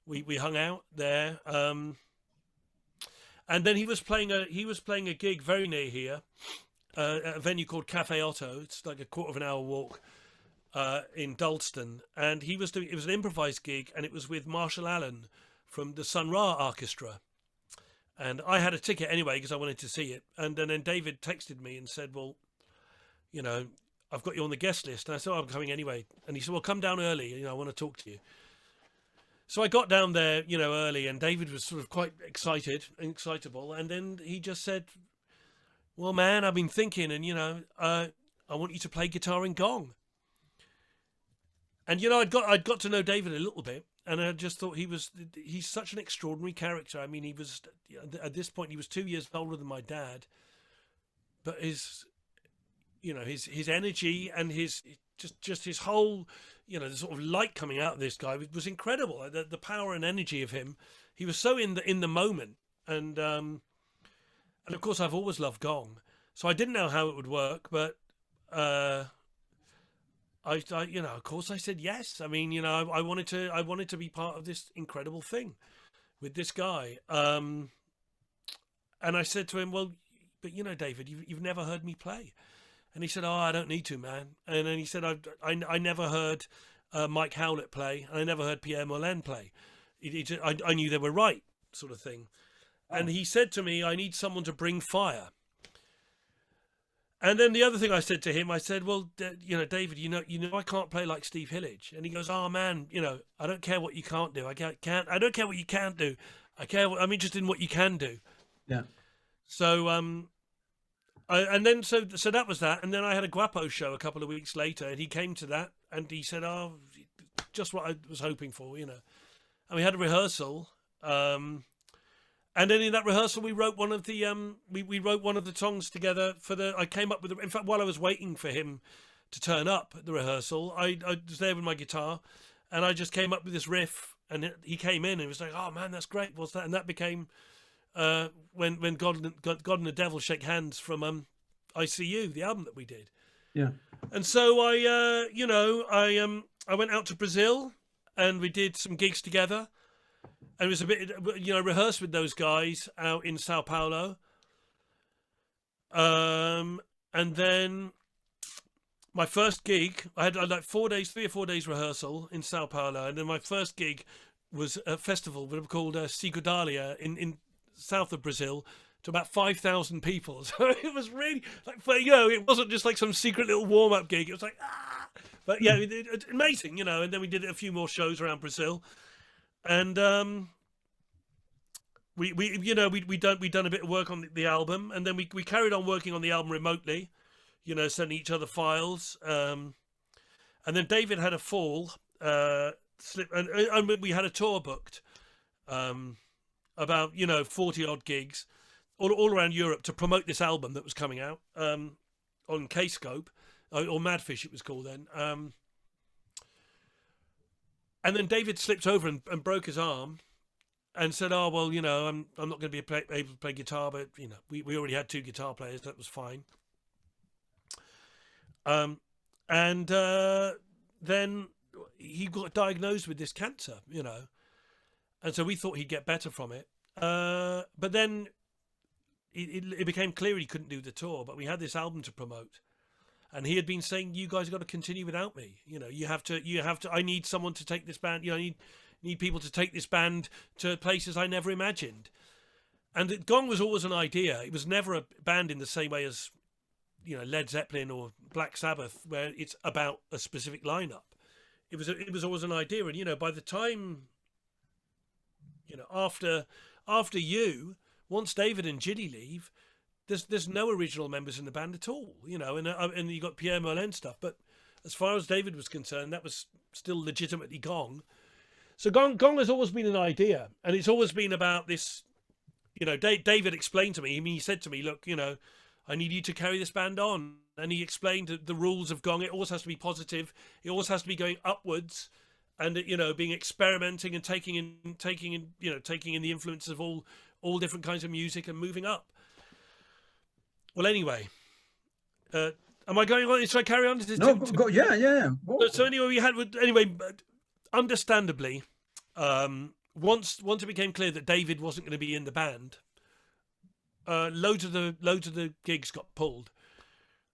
we hung out there. And And then he was playing a gig very near here, at a venue called Cafe Otto. It's like a quarter of an hour walk in Dalston, and it was an improvised gig, and it was with Marshall Allen from the Sun Ra Orchestra. And I had a ticket anyway because I wanted to see it. And then David texted me and said, well, you know, I've got you on the guest list. And I said, oh, I'm coming anyway. And he said, well, come down early. You know, I want to talk to you. So I got down there, you know, early, and David was sort of quite excitable. And then he just said, well, man, I've been thinking, and, you know, I want you to play guitar in Gong. And, you know, I'd got to know David a little bit. And I just thought he's such an extraordinary character. I mean, he was, at this point, he was 2 years older than my dad. But his energy and his whole, you know, the sort of light coming out of this guy was incredible. The power and energy of him. He was so in the moment. And of course, I've always loved Gong. So I didn't know how it would work, but I you know, of course I said yes. I mean, you know, I wanted to be part of this incredible thing with this guy. And I said to him, well, but you know, David, you've never heard me play. And he said, oh, I don't need to, man. And then he said, I never heard Mike Howlett play, and I never heard Pierre Molin play. I knew they were right, sort of thing. Oh. And he said to me, I need someone to bring fire. And then the other thing I said to him, I said, well, you know, David, you know, I can't play like Steve Hillage. And he goes, oh, man, you know, I don't care what you can't do. I don't care what you can't do. I'm interested in what you can do. Yeah. So, and then so that was that. And then I had a Guapo show a couple of weeks later, and he came to that, and he said, oh, just what I was hoping for, you know. And we had a rehearsal. And then in that rehearsal, we wrote one of the we wrote one of the songs together I came up with. In fact, while I was waiting for him to turn up at the rehearsal, I was there with my guitar, and I just came up with this riff. And he came in and he was like, "Oh man, that's great. What's that?" And that became when God and the Devil Shake Hands from ICU, the album that we did. Yeah. And so I went out to Brazil, and we did some gigs together. And it was a bit, you know, rehearsed with those guys out in Sao Paulo. And then my first gig, I had like 3 or 4 days rehearsal in Sao Paulo. And then my first gig was a festival called Psychedelia in south of Brazil, to about 5,000 people. So it was really like, you know, it wasn't just like some secret little warm-up gig. It was like, but yeah, it's amazing, you know. And then we did a few more shows around Brazil. And we done a bit of work on the album, and then we carried on working on the album remotely, you know, sending each other files. And then David had a fall, slip, and we had a tour booked, about, you know, 40 odd gigs all around Europe to promote this album that was coming out on K-Scope, or Madfish it was called then. And then David slipped over and broke his arm, and said, "Oh well, you know, I'm not going to be able to play guitar, but you know, we already had 2 guitar players, that was fine." And then he got diagnosed with this cancer, you know, and so we thought he'd get better from it. But then it became clear he couldn't do the tour, but we had this album to promote. And he had been saying, "You guys have got to continue without me. You know, you have to. I need someone to take this band. You know, I need people to take this band to places I never imagined." And Gong was always an idea. It was never a band in the same way as, you know, Led Zeppelin or Black Sabbath, where it's about a specific lineup. It was always an idea. And you know, by the time, you know, after once David and Ginny leave, there's no original members in the band at all, you know, and you got Pierre Molin stuff. But as far as David was concerned, that was still legitimately Gong. So Gong has always been an idea, and it's always been about this, you know. David explained to me. I mean, he said to me, "Look, you know, I need you to carry this band on." And he explained the rules of Gong. It always has to be positive. It always has to be going upwards, and you know, being experimenting and taking in the influences of all different kinds of music and moving up. Well, anyway, am I going on? Should I carry on? Go, yeah. So anyway, understandably, once it became clear that David wasn't going to be in the band, loads of the gigs got pulled,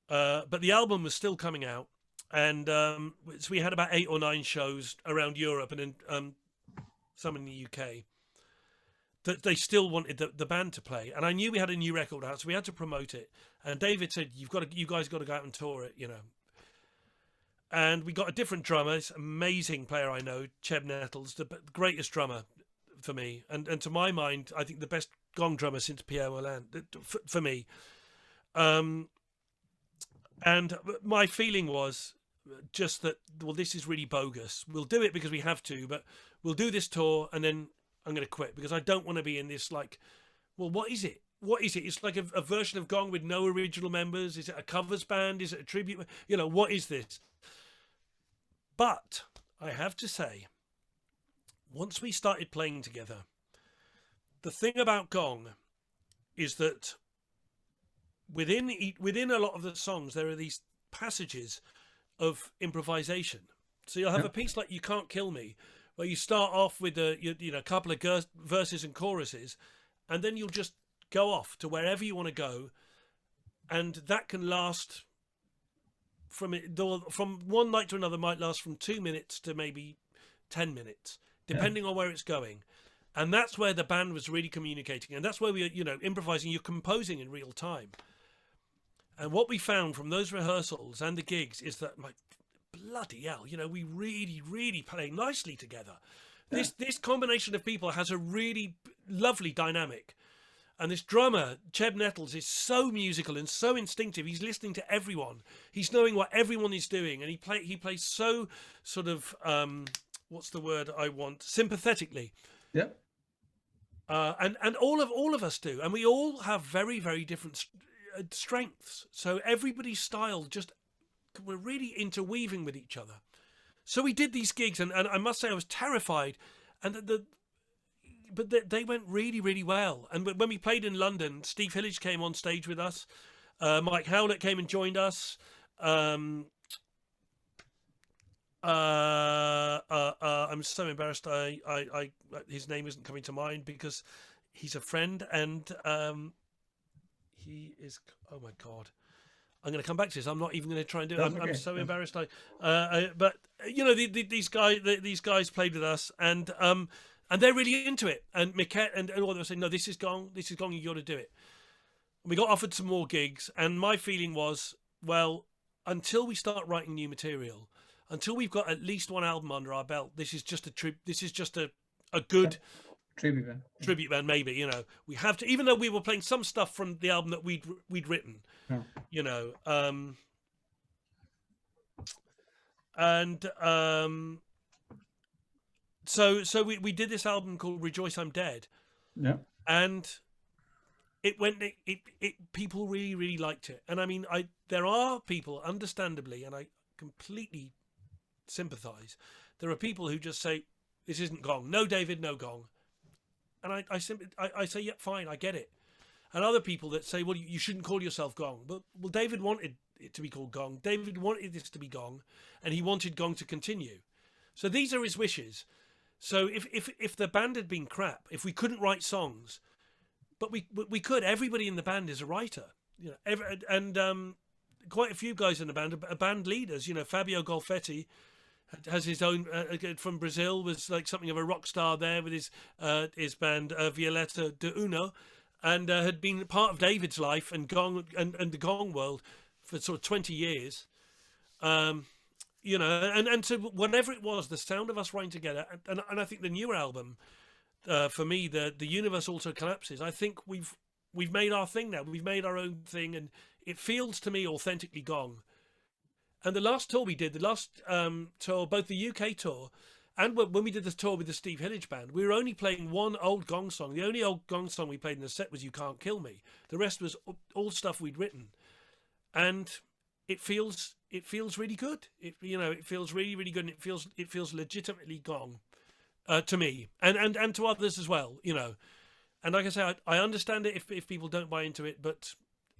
but the album was still coming out, and so we had about 8 or 9 shows around Europe, and then some in the UK. That they still wanted the band to play, and I knew we had a new record out, so we had to promote it. And David said, you guys got to go out and tour it, you know. And we got a different drummer, this amazing player I know, Cheb Nettles, the greatest drummer for me, and to my mind, I think the best gong drummer since Pierre Moulin for me. And my feeling was just that, well, this is really bogus. We'll do it because we have to, but we'll do this tour and then I'm going to quit, because I don't want to be in this, like, well, what is it? What is it? It's like a version of Gong with no original members. Is it a covers band? Is it a tribute? You know, what is this? But I have to say, once we started playing together, the thing about Gong is that within a lot of the songs, there are these passages of improvisation. So you'll have a piece like "You Can't Kill Me," where you start off with a couple of verses and choruses, and then you'll just go off to wherever you want to go, and that can last from one night to another, might last from 2 minutes to maybe 10 minutes, depending on where it's going. And that's where the band was really communicating, and that's where we were, improvising. You're composing in real time. And what we found from those rehearsals and the gigs is that, my bloody hell, we really, really play nicely together. This combination of people has a really lovely dynamic. And this drummer, Cheb Nettles, is so musical and so instinctive. He's listening to everyone. He's knowing what everyone is doing, and he plays so sort of what's the word I want? Sympathetically. Yeah. And all of us do, and we all have very, very different strengths. So everybody's style we're really interweaving with each other. So we did these gigs, and I must say I was terrified, and but they went really, really well. And when we played in London, Steve Hillage came on stage with us. Mike Howlett came and joined us. I'm so embarrassed. His name isn't coming to mind because he's a friend, and he is. Oh my God. I'm going to come back to this. I'm not even going to try and do it. I'm so embarrassed. But these guys played with us, and they're really into it. And Miquette and all of them were saying, "No, this is Gong. This is Gong. You got to do it." And we got offered some more gigs, and my feeling was, well, until we start writing new material, until we've got at least one album under our belt, this is just a good tribute band. Maybe we have to, even though we were playing some stuff from the album that we'd written. So we did this album called Rejoice I'm Dead. Yeah. And it people really, really liked it. And I mean, there are people, understandably, and I completely sympathize, there are people who just say, this isn't Gong. No, David, no Gong. And I say, yeah, fine, I get it. And other people that say, well, you shouldn't call yourself Gong. But well, David wanted it to be called Gong. David wanted this to be Gong, and he wanted Gong to continue. So these are his wishes. So if the band had been crap, if we couldn't write songs, but we could. Everybody in the band is a writer, and quite a few guys in the band are band leaders. Fabio Golfetti has his own from Brazil, was like something of a rock star there with his band Violeta de Uno. And had been part of David's life and Gong and the Gong world for sort of 20 years, and so whatever it was, the sound of us writing together, and I think the newer album, for me, the universe also collapses. I think we've made our thing now. We've made our own thing, and it feels to me authentically Gong. And the last tour we did, tour, both the UK tour. And when we did the tour with the Steve Hillage band, we were only playing one old Gong song. The only old Gong song we played in the set was "You Can't Kill Me." The rest was all stuff we'd written, and it feels really good. It feels really, really good, and it feels legitimately Gong to me, and to others as well. And like I say, I understand it if people don't buy into it, but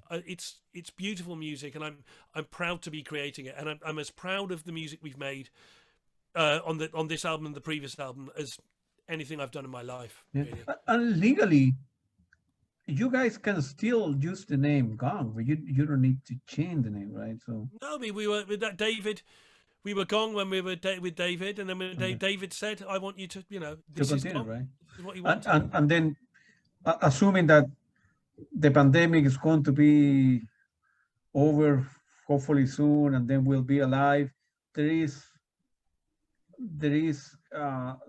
it's beautiful music, and I'm proud to be creating it, and I'm as proud of the music we've made. On this album and the previous album as anything I've done in my life. Yeah. Really. And legally, you guys can still use the name Gong, but you don't need to change the name, right? So No, I mean we were with that David. We were Gong when we were with David, and then when okay, David said, "I want you to, to this is continue, Gong. right? This is what he And wanted." and then assuming that the pandemic is going to be over hopefully soon, and then we'll be alive. There is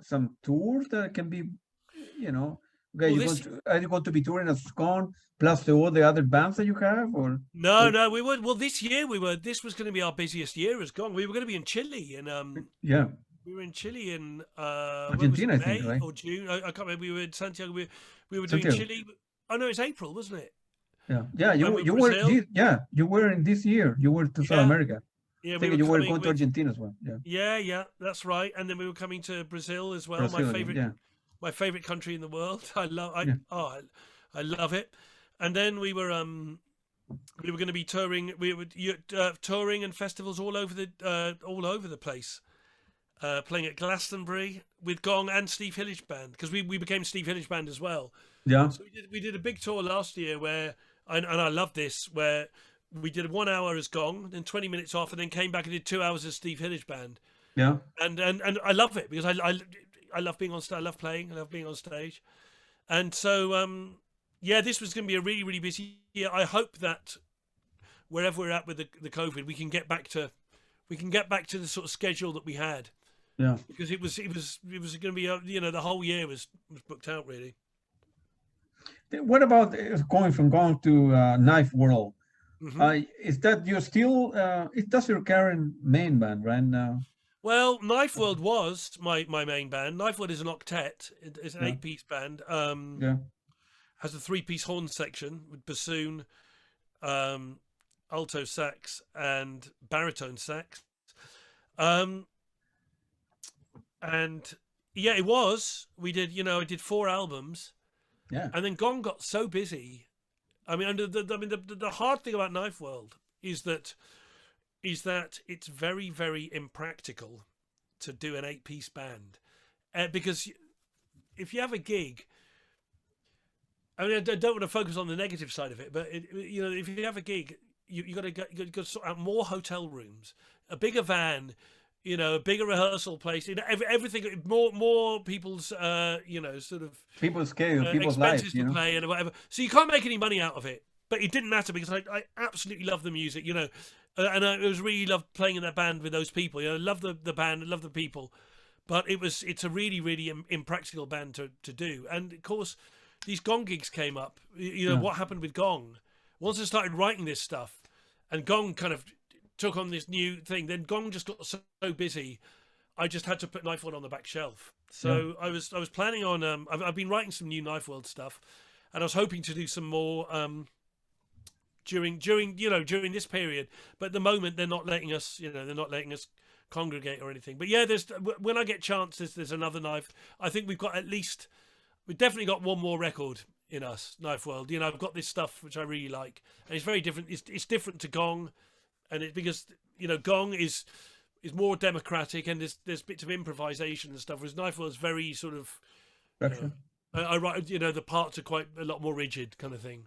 some tours that can be, you know, okay, Well, you're going this to are you going to be touring as Gone plus all the other bands that you have, no, or no, we were. Well, this year we were. This was going to be our busiest year as Gong. We were going to be in Chile, and yeah, we were in Chile in when was it, Argentina, I think, May right? or June? I can't remember. We were in Santiago. We were doing Santiago. Chile. Oh no, it's April, wasn't it? Yeah, yeah, And we were Brazil. you were in this year. You were to South Yeah, America. yeah, I we think were you were coming going to with. Argentina as well. Yeah, Yeah, yeah, that's right. And then we were coming to Brazil as well. Brazil again. Yeah, My favorite country in the world. I love. yeah, I love it. And then we were going to be touring. We were touring and festivals all over the place. Playing at Glastonbury with Gong and Steve Hillage Band, because we became Steve Hillage Band as well. yeah, So we did a big tour last year where and I love this, where we did 1 hour as Gong, then 20 minutes off, and then came back and did 2 hours as Steve Hillage Band. yeah. And I love it because I love being on stage. I love playing. I love being on stage. And so yeah, this was going to be a really, really busy year. I hope that wherever we're at with the COVID, we can get back to the sort of schedule that we had, Yeah. because it was going to be the whole year was booked out really. What about going from Gong to Knifeworld? Hmm. Is that you're still? That's your current main band right now? Well, Knifeworld was my main band. Knifeworld is an octet. It's an Yeah, 8-piece band. yeah, Has a 3-piece horn section with bassoon, um, alto sax, and baritone sax. Um, and yeah, it was. We did. I did 4 albums, yeah, and then Gong got so busy. I mean, the hard thing about Knifeworld is that it's very, very impractical to do an 8-piece band, because if you have a gig, I mean, I don't want to focus on the negative side of it, but if you have a gig, you got to sort out more hotel rooms, a bigger van, a bigger rehearsal place, everything, more people's, sort of people's scale, people's lives, expenses to pay and whatever. So you can't make any money out of it. But it didn't matter because I absolutely love the music, and I was really loved playing in that band with those people. I love the band, I love the people, but it's a really, really impractical band to do. And of course, these Gong gigs came up. Yeah, What happened with Gong? Once I started writing this stuff, and Gong kind of took on this new thing, then Gong just got so busy, I just had to put Knifeworld on the back shelf. yeah, So I was planning on. I've been writing some new Knifeworld stuff, and I was hoping to do some more. During this period, but at the moment they're not letting us congregate or anything. But yeah, there's when I get chance, there's another Knife. I think we've definitely got one more record in us, Knifeworld. I've got this stuff which I really like, and it's very different. It's different to Gong, and it's because Gong is more democratic, and there's bits of improvisation and stuff, whereas Knifeworld's very sort of structure. I write the parts are quite a lot more rigid kind of thing.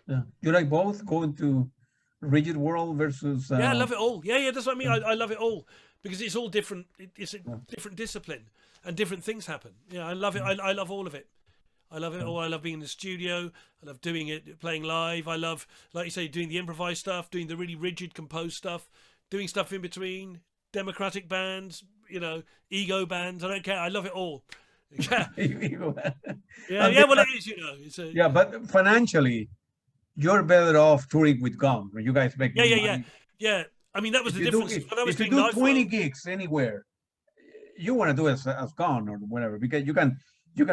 Yeah, you like both going to rigid world versus Yeah, I love it all. Yeah, that's what I mean. yeah, I love it all because it's all different. It's a yeah, different discipline, and different things happen. Yeah, I love it. I love all of it. I love it yeah, all. I love being in the studio. I love doing it, playing live. I love, like you say, doing the improvised stuff, doing the really rigid composed stuff, doing stuff in between, democratic bands, ego bands. I don't care. I love it all. Yeah, yeah, and yeah. then, Well, it is. It's a yeah, but financially, you're better off touring with Gong. You guys make yeah, more yeah, yeah, money. yeah. I mean, that was If the you do difference when I was if you doing do 20 Knifeworld. gigs anywhere, you want to do it as Gong or whatever, because you can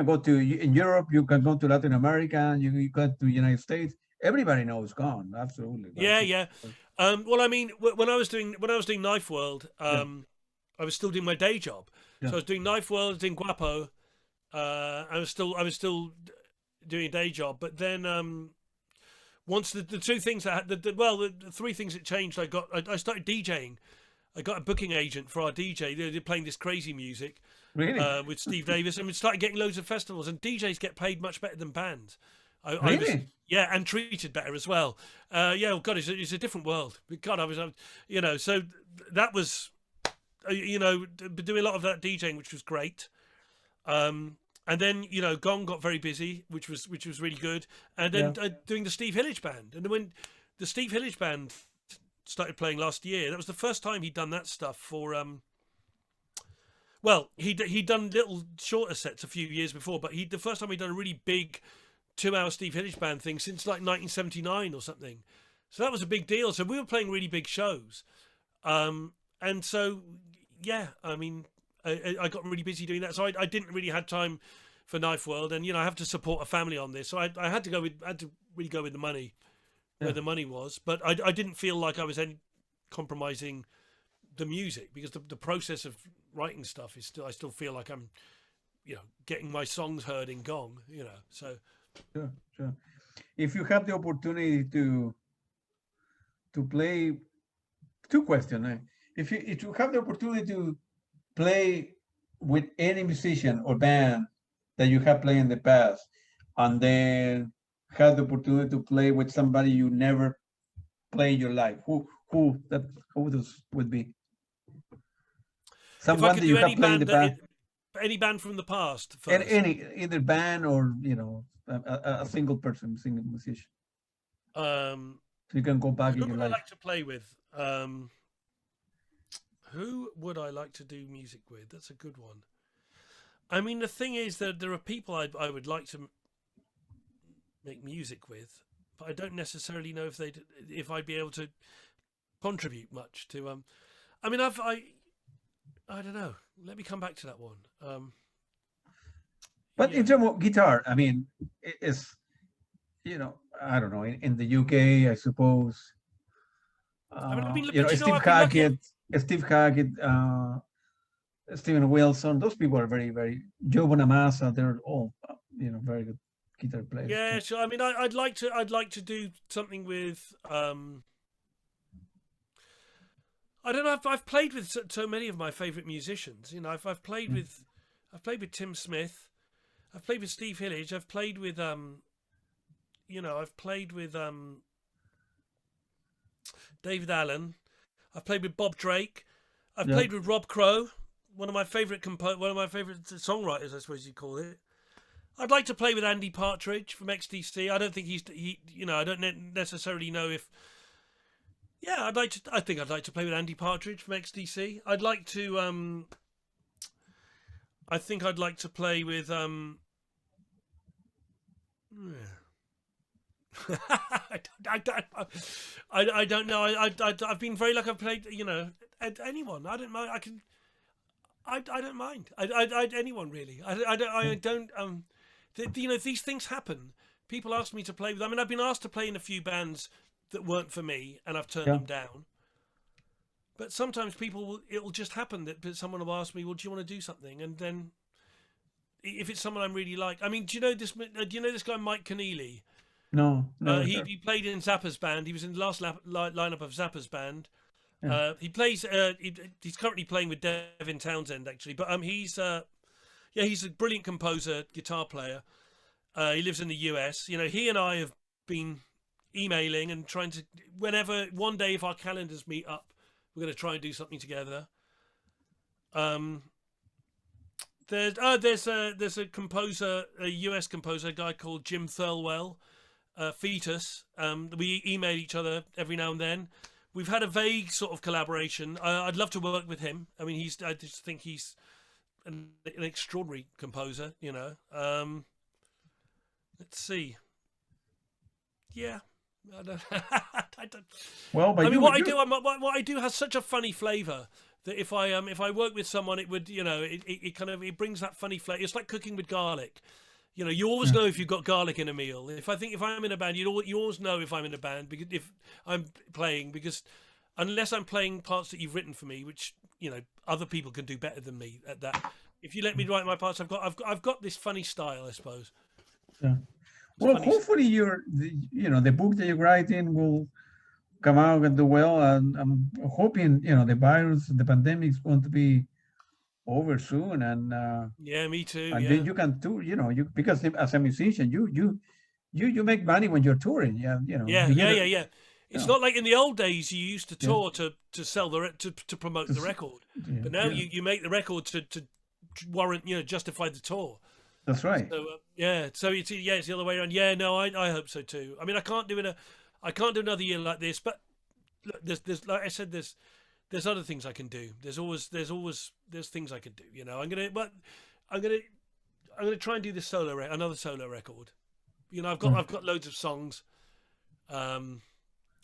go to in Europe, you can go to Latin America, you go to United States. Everybody knows Gong, absolutely, right? Yeah, yeah. Well, I mean, when I was doing Knifeworld, Yeah, I was still doing my day job. yeah, So I was doing Knifeworld, I was doing Guapo. I was still doing a day job. But then once the two things that the 3 things that changed, I started DJing. I got a booking agent for our DJ. They're playing this crazy music really. with Steve Davis, and we started getting loads of festivals. And DJs get paid much better than bands. I was, Really? yeah, and treated better as well. Yeah, oh God, it's a different world. God, you know, so that was, you know, doing a lot of that DJing, which was great. And then, you know, Gong got very busy, which was really good. And then Yeah. doing the Steve Hillage band, and then when the Steve Hillage band started playing last year, that was the first time he'd done that stuff for well, he'd done little shorter sets a few years before, but the first time he'd done a really big 2-hour Steve Hillage band thing since like 1979 or something. So that was a big deal. So we were playing really big shows, and so yeah, I mean, I got really busy doing that, so I didn't really have time for Knifeworld, and you know, I have to support a family on this, so I had to really go with the money where the money was, but I didn't feel like I was compromising the music, because the process of writing stuff is still, I still feel like I'm, you know, getting my songs heard in Gong, you know. So Sure. If you have the opportunity to play, two questions. If you have the opportunity to play with any musician or band that you have played in the past, and then have the opportunity to play with somebody you never play in your life, who those would be? if I Someone could that do you have played in the past, any band from the past and first, any either band or, you know, a single person, single musician, so you can go back who in your would I life. like to play with? Who would I like to do music with? That's a good one. I mean, the thing is that there are people I would like to make music with, but I don't necessarily know if I'd be able to contribute much to. I mean, I don't know. Let me come back to that one. But Yeah. in terms of guitar, I mean, it's, you know, I don't know, in the UK, I suppose, I mean, you know, but you know, I've been lucky. Steve Hackett, Steven Wilson, those people are very, very, Joe Bonamassa, they're all, you know, very good guitar players Yeah, too. so I mean, I'd like to do something with. I don't know. I've played with so many of my favorite musicians. You know, I've played Mm. with Tim Smith. I've played with Steve Hillage. I've played with you know, I've played with David Allen. I've played with Bob Drake. I've Yeah, played with Rob Crow, one of my favorite songwriters, I suppose you'd call it. I'd like to play with Andy Partridge from XTC. I don't think you know, I don't necessarily know if. Yeah, I think I'd like to play with Andy Partridge from XTC. I'd like to. I think I'd like to play with. I don't know. I've been very lucky. I've played, you know, anyone. I don't mind. I don't mind. Anyone really. I don't. You know, these things happen. People ask me to play with. I mean, I've been asked to play in a few bands that weren't for me, and I've turned yeah, them down. But sometimes it'll just happen that someone will ask me, "Well, do you want to do something?" And then, if it's someone I'm really like, I mean, do you know this? Do you know this guy Mike Keneally? no, never heard. He played in Zappa's band. He was in the last lineup of Zappa's band. Yeah, He plays. He's currently playing with Devin Townsend, actually. But he's he's a brilliant composer, guitar player. He lives in the US. You know, he and I have been emailing and trying to. Whenever one day, if our calendars meet up, we're going to try and do something together. There's a composer, a US composer, a guy called Jim Thirlwell. Fetus. We email each other every now and then. We've had a vague sort of collaboration. I'd love to work with him. I mean, I just think he's an extraordinary composer. You know. Let's see. Yeah. I don't. well, but I mean, you, what I do has such a funny flavour that if I work with someone, it would, you know, it kind of, it brings that funny flavour. It's like cooking with garlic. You know, you always know if you've got garlic in a meal. If I'm in a band, you always know if I'm in a band, because if I'm playing, because unless I'm playing parts that you've written for me, which, you know, other people can do better than me at that. If you let me write my parts, I've got this funny style, I suppose. yeah. Well, hopefully the book that you're writing will come out and do well, and I'm hoping, you know, the pandemic is going to be over soon, and Yeah, me too. and Yeah. then you can do, you know, because as a musician, you make money when you're touring. Yeah, you know, Yeah, you yeah, get yeah, it. yeah. It's Yeah, not like in the old days you used to yeah, tour to sell to promote the just, record, yeah, but now yeah. you make the record to warrant, you know, justify the tour. That's right. So yeah, so it's the other way around. Yeah, no, I hope so too. I mean, I can't do another year like this, but look, there's like I said, there's other things I can do. There's things I can do. You know, I'm gonna I'm gonna try and do this another solo record. You know, Mm. I've got loads of songs. Um,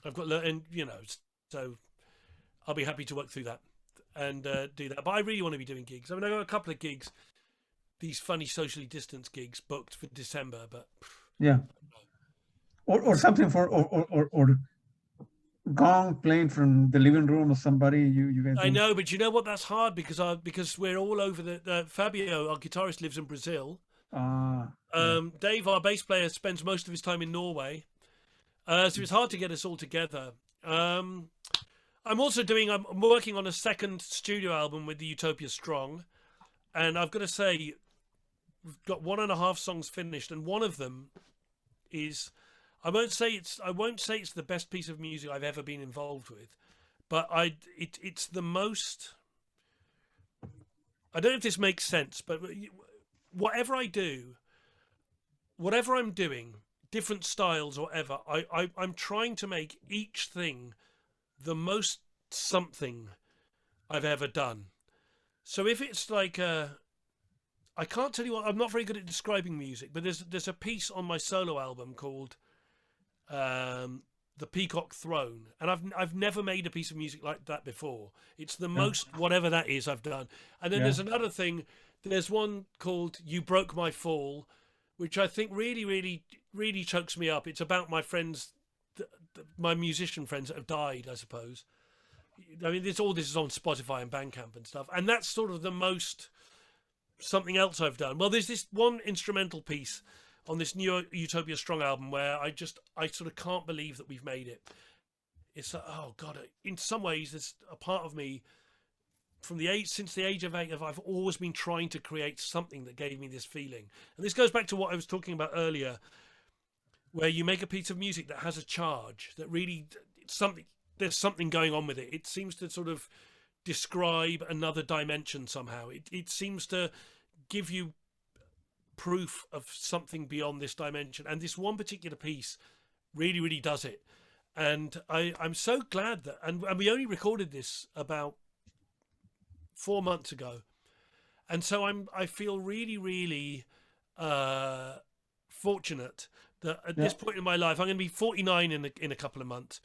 I've got and you know, so I'll be happy to work through that and do that. But I really want to be doing gigs. I mean, I got a couple of gigs, these funny socially distanced gigs booked for December, but Yeah, or it's something for or Gong playing from the living room of somebody. You guys I don't. know, but you know what? That's hard because we're all over Fabio, our guitarist, lives in Brazil. Yeah, Dave, our bass player, spends most of his time in Norway. So it's hard to get us all together. I'm also I'm working on a second studio album with the Utopia Strong, and I've got to say, we've got 1.5 songs finished, and one of them is I won't say it's the best piece of music I've ever been involved with, but it's the most. I don't know if this makes sense, but whatever I do, whatever I'm doing, different styles or whatever, I'm trying to make each thing the most something I've ever done. So if it's like I can't tell you what, I'm not very good at describing music, but there's a piece on my solo album called The Peacock Throne, and I've never made a piece of music like that before. It's the yeah, most whatever that is I've done. And then yeah. there's another thing. There's one called You Broke My Fall, which I think really chokes me up. It's about my friends, my musician friends that have died, I suppose. I mean, all this is on Spotify and Bandcamp and stuff, and that's sort of the most something else I've done. Well, there's this one instrumental piece on this new Utopia Strong album where I sort of can't believe that we've made it. It's oh god, in some ways there's a part of me from since the age of 8 I've always been trying to create something that gave me this feeling. And this goes back to what I was talking about earlier, where you make a piece of music that has a charge, that really there's something going on with it. It seems to sort of describe another dimension somehow. It seems to give you proof of something beyond this dimension, and this one particular piece really does it. And I'm so glad that and we only recorded this about 4 months ago, and so I feel really fortunate that at Yeah. this point in my life, I'm going to be 49 in a couple of months,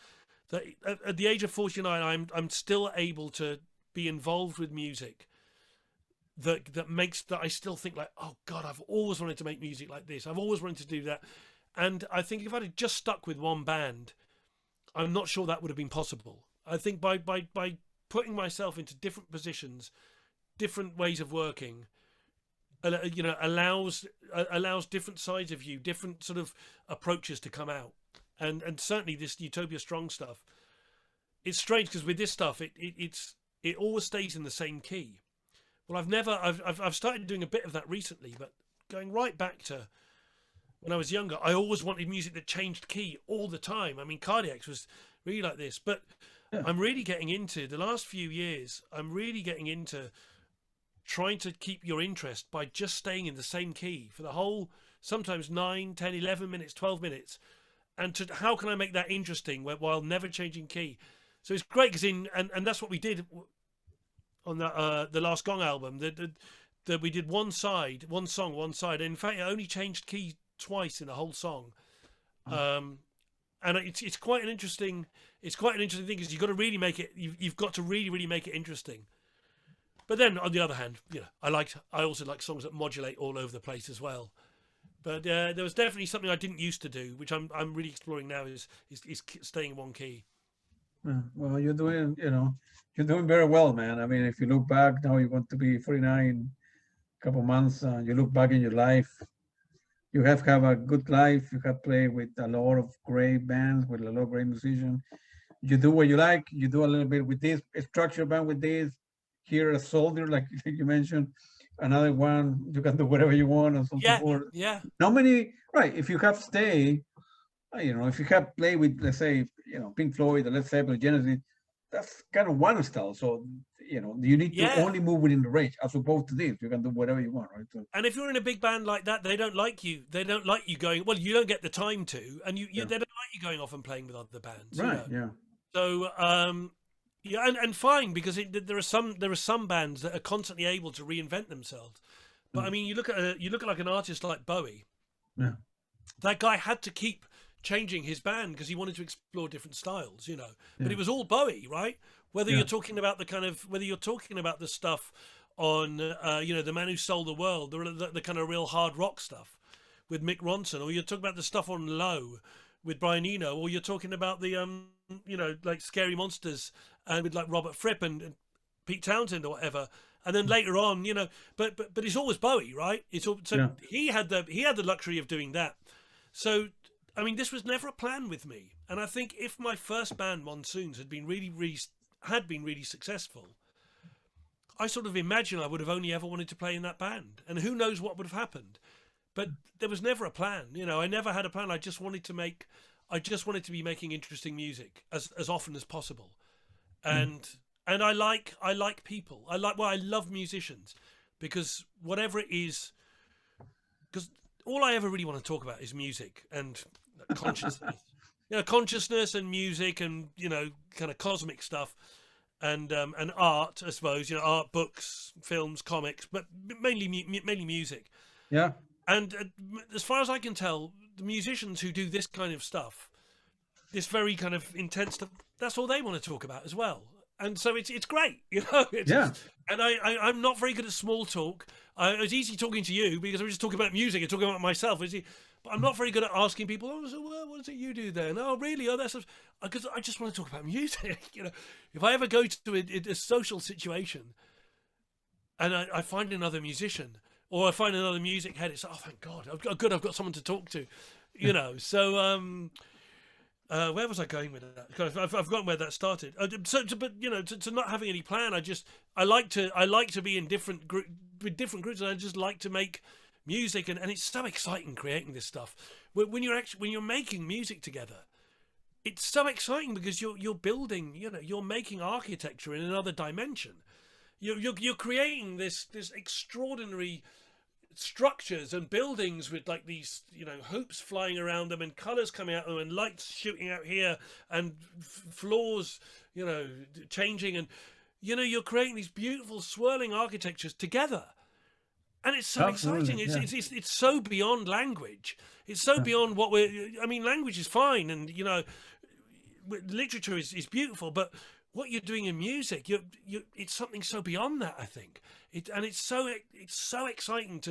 that at the age of 49 I'm still able to be involved with music that makes that I still think like, oh god, I've always wanted to make music like this, I've always wanted to do that. And I think if I'd have just stuck with one band, I'm not sure that would have been possible. I think by putting myself into different positions, different ways of working, you know, allows different sides of you, different sort of approaches to come out. And certainly this Utopia Strong stuff, it's strange because with this stuff it always stays in the same key. Well, I've started doing a bit of that recently, but going right back to when I was younger, I always wanted music that changed key all the time. I mean, Cardiacs was really like this, but Yeah. I'm really getting into the last few years. I'm really getting into trying to keep your interest by just staying in the same key for the whole, sometimes 9, 10, 11 minutes, 12 minutes. And how can I make that interesting while never changing key? So it's great because and that's what we did on the last Gong album. That we did one song, one side. In fact, it only changed key twice in the whole song. And it's quite an interesting thing because you've got to really make it. You've got to really make it interesting. But then on the other hand, you know, I also like songs that modulate all over the place as well. But there was definitely something I didn't used to do, which I'm really exploring now, is staying in one key. Yeah. Well, you're doing very well, man. I mean, if you look back now, you want to be 49, couple months. You look back in your life, you have a good life. You have played with a lot of great bands, with a lot of great musicians. You do what you like. You do a little bit with this structure band with this. Here, a soldier, like you mentioned. another one, you can do whatever you want, and so on and so Yeah, forth. yeah, Not many, right? If you have stay, if you have played with, let's say, Pink Floyd, or Led Zeppelin, Genesis, that's kind of one style. So, you need to yeah. only move within the range, as opposed to this, you can do whatever you want, right? So, And if you're in a big band like that, they don't like you. They don't like you going. Well, you don't get the time to, and yeah, they don't like you going off and playing with other bands. right, yeah, So yeah, and fine, because there are some bands that are constantly able to reinvent themselves. But yeah, I mean, you look at like an artist like Bowie. yeah, That guy had to keep changing his band because he wanted to explore different styles, But yeah, it was all Bowie, right? Whether yeah, you're talking about whether you're talking about the stuff on, the Man Who Sold the World, the kind of real hard rock stuff with Mick Ronson, or you're talking about the stuff on Low with Brian Eno, or you're talking about the, like Scary Monsters and with like Robert Fripp and Pete Townsend or whatever. And then later on, but it's always Bowie, right? So yeah, he had the luxury of doing that. So, I mean, this was never a plan with me. And I think if my first band, Monsoons, had been really successful, I sort of imagine I would have only ever wanted to play in that band. And who knows what would have happened. But there was never a plan. I never had a plan. I just wanted to be making interesting music as often as possible. And I like people. I love musicians, because whatever it is, because all I ever really want to talk about is music and consciousness. Consciousness and music and kind of cosmic stuff, and art, I suppose. Art, books, films, comics, but mainly music. yeah, And as far as I can tell, the musicians who do this kind of stuff, this very kind of intense stuff, that's all they want to talk about as well. And so it's great, yeah, And I'm not very good at small talk. It was easy talking to you because I was just talking about music and talking about myself. But I'm not very good at asking people, oh, so what is it you do then? Oh, really? Oh, that's because I just want to talk about music. If I ever go to a social situation and I find another musician or I find another music head, it's, oh, thank God, I've got someone to talk to, So where was I going with that? I've forgotten where that started. To not having any plan, I like to be in with different groups, and I just like to make music, and it's so exciting creating this stuff. When you're making music together, it's so exciting because you're building, you're making architecture in another dimension. You're creating this extraordinary structures and buildings with like these hoops flying around them and colors coming out of them and lights shooting out here and floors changing, and you're creating these beautiful swirling architectures together, and it's so exciting. It's so beyond language. It's so beyond what language is fine, and literature is beautiful, but what you're doing in music, it's something so beyond that, I think. It's so exciting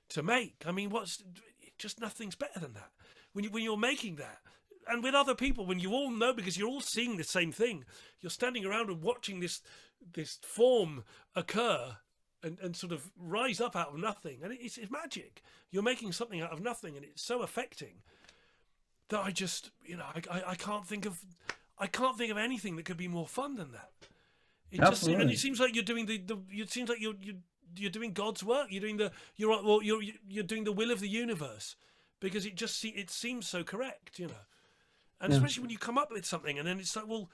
to make. I mean, just nothing's better than that. When you're making that, and with other people, when you all know, because you're all seeing the same thing, you're standing around and watching this form occur and sort of rise up out of nothing, and it's magic. You're making something out of nothing, and it's so affecting that I just I can't think of anything that could be more fun than that. It seems like you're doing it seems like you're doing God's work. You're doing the will of the universe, because it seems so correct, And especially when you come up with something and then it's like, well,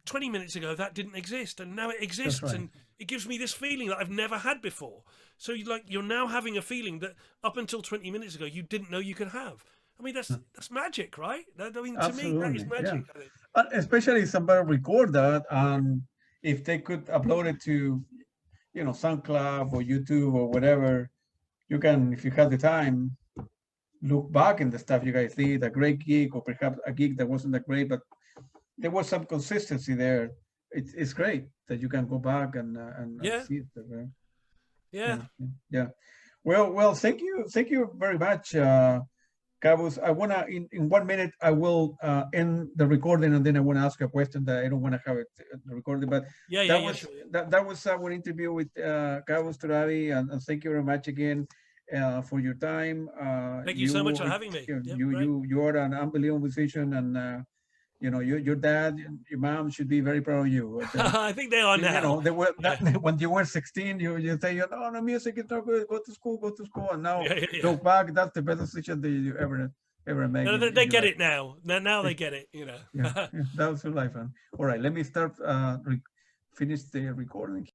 20 minutes ago that didn't exist and now it exists, right. and it gives me this feeling that I've never had before. So you're now having a feeling that up until 20 minutes ago you didn't know you could have. I mean, that's magic, right? To me, that is magic. Yeah. Especially if somebody record that, and if they could upload it to, SoundCloud or YouTube or whatever, you can, if you have the time, look back in the stuff you guys did, a great gig, or perhaps a gig that wasn't that great, but there was some consistency there. It's great that you can go back and see it. Right? Yeah. Well, thank you very much, Kavus. I wanna in 1 minute I will end the recording, and then I want to ask a question that I don't want to have it recorded. But sure. That was our interview with Kavus Torabi, and thank you very much again for your time. Thank you so much for having me. You are an unbelievable musician, and You know, your dad, your mom should be very proud of you. I think they are now. You know, they were when you were 16. You say, "Oh, no, music is not good. Go to school, go to school." And now look back, that's the best decision that you ever make. No, they get it now. Now they get it. You know. Yeah, that was your life, man. All right, let me start finish the recording.